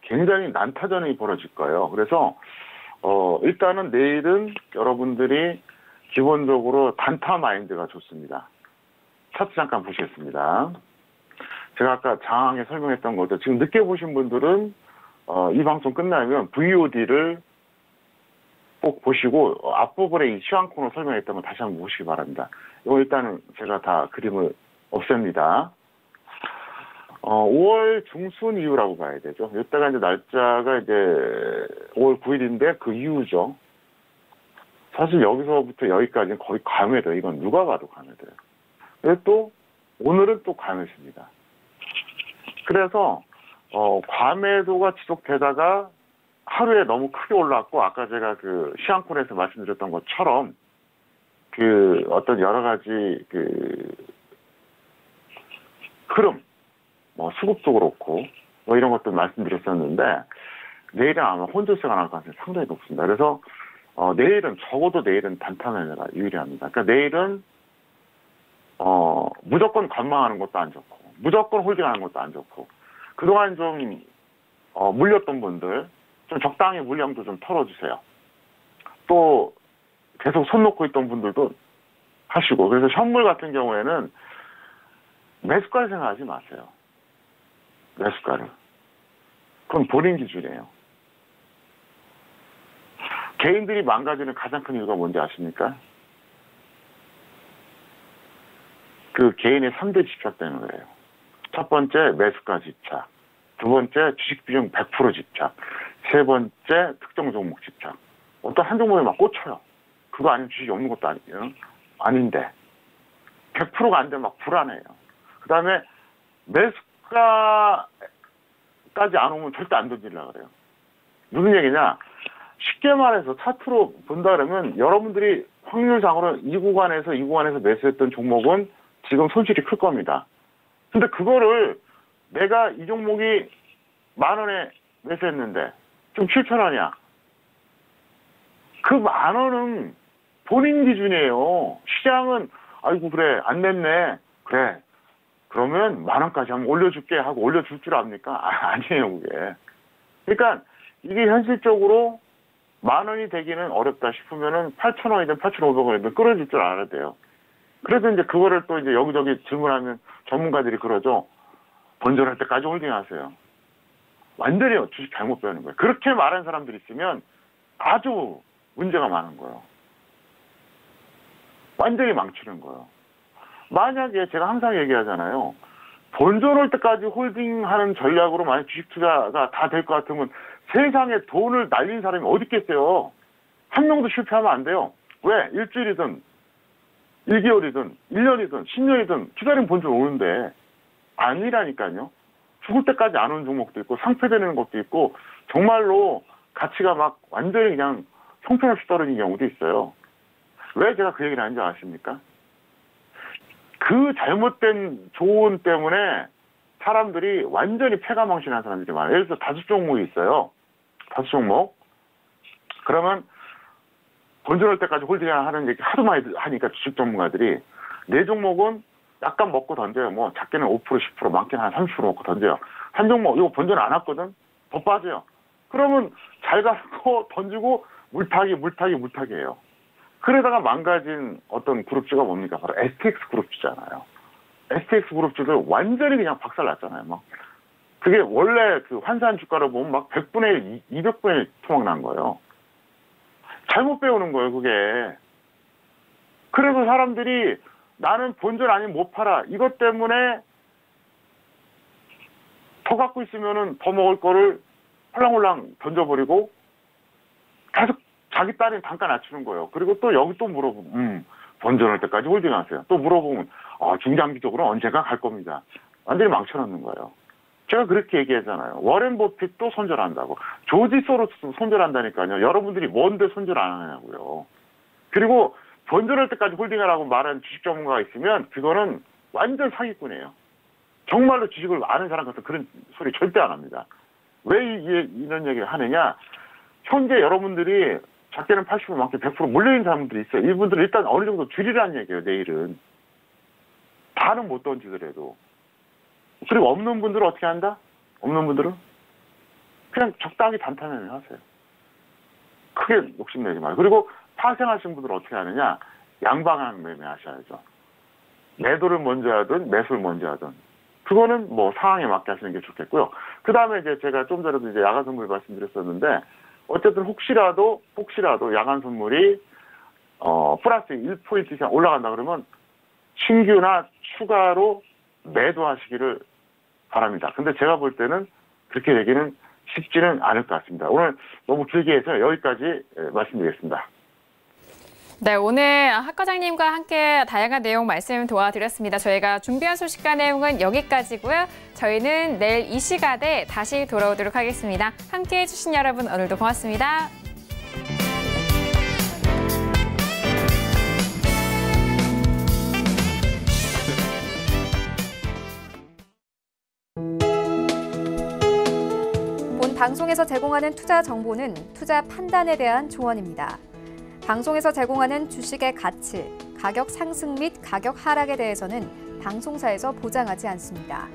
굉장히 난타전이 벌어질 거예요. 그래서 일단은 내일은 여러분들이 기본적으로 단타 마인드가 좋습니다. 차트 잠깐 보시겠습니다. 제가 아까 장황하게 설명했던 거죠. 지금 늦게 보신 분들은 이 방송 끝나면 VOD를 꼭 보시고 앞부분에 이 시황 코너 설명했던 거 다시 한번 보시기 바랍니다. 이거 일단은 제가 다 그림을 없앱니다. 5월 중순 이후라고 봐야 되죠. 이때가 이제 날짜가 이제 5월 9일인데 그 이후죠. 사실 여기서부터 여기까지는 거의 과매도. 이건 누가 봐도 과매도예요. 근데 또 오늘은 또 과매수입니다. 그래서 과매도가 지속되다가 하루에 너무 크게 올랐고 아까 제가 그 시황콜에서 말씀드렸던 것처럼 그 어떤 여러 가지 그 흐름, 뭐 수급도 그렇고 뭐 이런 것들 말씀드렸었는데 내일은 아마 혼조세가 나올 가능성이 상당히 높습니다. 그래서 내일은 적어도 내일은 단타 매매가 유리합니다. 그러니까 내일은 무조건 관망하는 것도 안 좋고 무조건 홀딩하는 것도 안 좋고 그동안 좀 물렸던 분들 좀 적당히 물량도 좀 털어주세요. 또 계속 손 놓고 있던 분들도 하시고 그래서 현물 같은 경우에는 매수가를 생각하지 마세요. 매수가를. 그건 본인 기준이에요. 개인들이 망가지는 가장 큰 이유가 뭔지 아십니까? 그 개인의 3대 집착 때문에요. 첫 번째, 매수가 집착. 두 번째, 주식 비중 100% 집착. 세 번째, 특정 종목 집착. 어떤 한 종목에 막 꽂혀요. 그거 아니면 주식이 없는 것도 아니에요. 아닌데. 100%가 안 되면 막 불안해요. 그 다음에 매수가까지 안 오면 절대 안 던지려고 그래요. 무슨 얘기냐? 쉽게 말해서 차트로 본다 그러면 여러분들이 확률상으로 이 구간에서 매수했던 종목은 지금 손실이 클 겁니다. 근데 그거를 내가 이 종목이 10,000원에 매수했는데 지금 7,000원이야. 그 10,000원은 본인 기준이에요. 시장은 아이고 그래 안 냈네. 그래. 그러면 10,000원까지 한번 올려줄게 하고 올려줄 줄 압니까? 아니에요 그게. 그러니까 이게 현실적으로 10,000원이 되기는 어렵다 싶으면은 8,000원이든 8,500원이든 끌어줄 줄 알아야 돼요. 그래서 이제 그거를 또 이제 여기저기 질문하면 전문가들이 그러죠. 본전할 때까지 홀딩하세요. 완전히 주식 잘못 배우는 거예요. 그렇게 말하는 사람들이 있으면 아주 문제가 많은 거예요. 완전히 망치는 거예요. 만약에 제가 항상 얘기하잖아요. 본전 올 때까지 홀딩하는 전략으로 만약 주식 투자가 다 될 것 같으면 세상에 돈을 날린 사람이 어디 있겠어요. 한 명도 실패하면 안 돼요. 왜? 일주일이든 1개월이든 1년이든 10년이든 기다리면 본전 오는데 아니라니까요. 죽을 때까지 안 오는 종목도 있고 상폐되는 것도 있고 정말로 가치가 막 완전히 그냥 형편없이 떨어진 경우도 있어요. 왜 제가 그 얘기를 하는지 아십니까? 그 잘못된 조언 때문에 사람들이 완전히 패가망신한 사람들이 많아요. 예를 들어 5종목이 있어요. 5종목. 그러면 본전할 때까지 홀딩하는 얘기 하도 많이 하니까 주식 전문가들이 4종목은 약간 먹고 던져요. 뭐 작게는 5%, 10%, 많게는 한 30% 먹고 던져요. 한 종목 이거 본전 안 왔거든. 더 빠져요. 그러면 잘 가고 던지고 물타기예요. 그러다가 망가진 어떤 그룹주가 뭡니까? 바로 STX 그룹주잖아요. STX 그룹주들 완전히 그냥 박살났잖아요. 막 그게 원래 그 환산 주가로 보면 막 100분의 1, 200분의 1 토막 난 거예요. 잘못 배우는 거예요, 그게. 그래서 사람들이 나는 본전 아니면 못 팔아. 이것 때문에 더 갖고 있으면은 더 먹을 거를 홀랑홀랑 던져버리고 계속 자기 딸이 단가 낮추는 거예요. 그리고 또 여기 또 물어보면, 본전할 때까지 홀딩하세요. 또 물어보면, 중장기적으로 언제가 갈 겁니다. 완전히 망쳐놓는 거예요. 제가 그렇게 얘기하잖아요. 워렌 버핏도 손절한다고. 조지 소로스도 손절한다니까요. 여러분들이 뭔데 손절 안 하냐고요. 그리고 본전할 때까지 홀딩하라고 말하는 주식 전문가가 있으면 그거는 완전 사기꾼이에요. 정말로 주식을 아는 사람 같은 그런 소리 절대 안 합니다. 왜 이런 얘기를 하느냐. 현재 여러분들이 작게는 80%, 많게 100% 몰려있는 사람들이 있어요. 이분들은 일단 어느 정도 줄이라는 얘기예요, 내일은. 다는 못 던지더라도. 그리고 없는 분들은 어떻게 한다? 없는 분들은? 그냥 적당히 단타매매 하세요. 크게 욕심내지 말고. 그리고 파생하신 분들은 어떻게 하느냐? 양방향 매매 하셔야죠. 매도를 먼저 하든 매수를 먼저 하든. 그거는 뭐 상황에 맞게 하시는 게 좋겠고요. 그 다음에 이제 제가 좀 전에도 이제 야간 선물 말씀드렸었는데, 어쨌든 혹시라도 야간 선물이 플러스 1포인트 이상 올라간다 그러면 신규나 추가로 매도하시기를 바랍니다. 근데 제가 볼 때는 그렇게 되기는 쉽지는 않을 것 같습니다. 오늘 너무 길게 해서 여기까지 말씀드리겠습니다. 네, 오늘 학 과장님과 함께 다양한 내용 말씀 도와드렸습니다. 저희가 준비한 소식과 내용은 여기까지고요. 저희는 내일 이 시간에 다시 돌아오도록 하겠습니다. 함께해 주신 여러분 오늘도 고맙습니다. 본 방송에서 제공하는 투자 정보는 투자 판단에 대한 조언입니다. 방송에서 제공하는 주식의 가치, 가격 상승 및 가격 하락에 대해서는 방송사에서 보장하지 않습니다.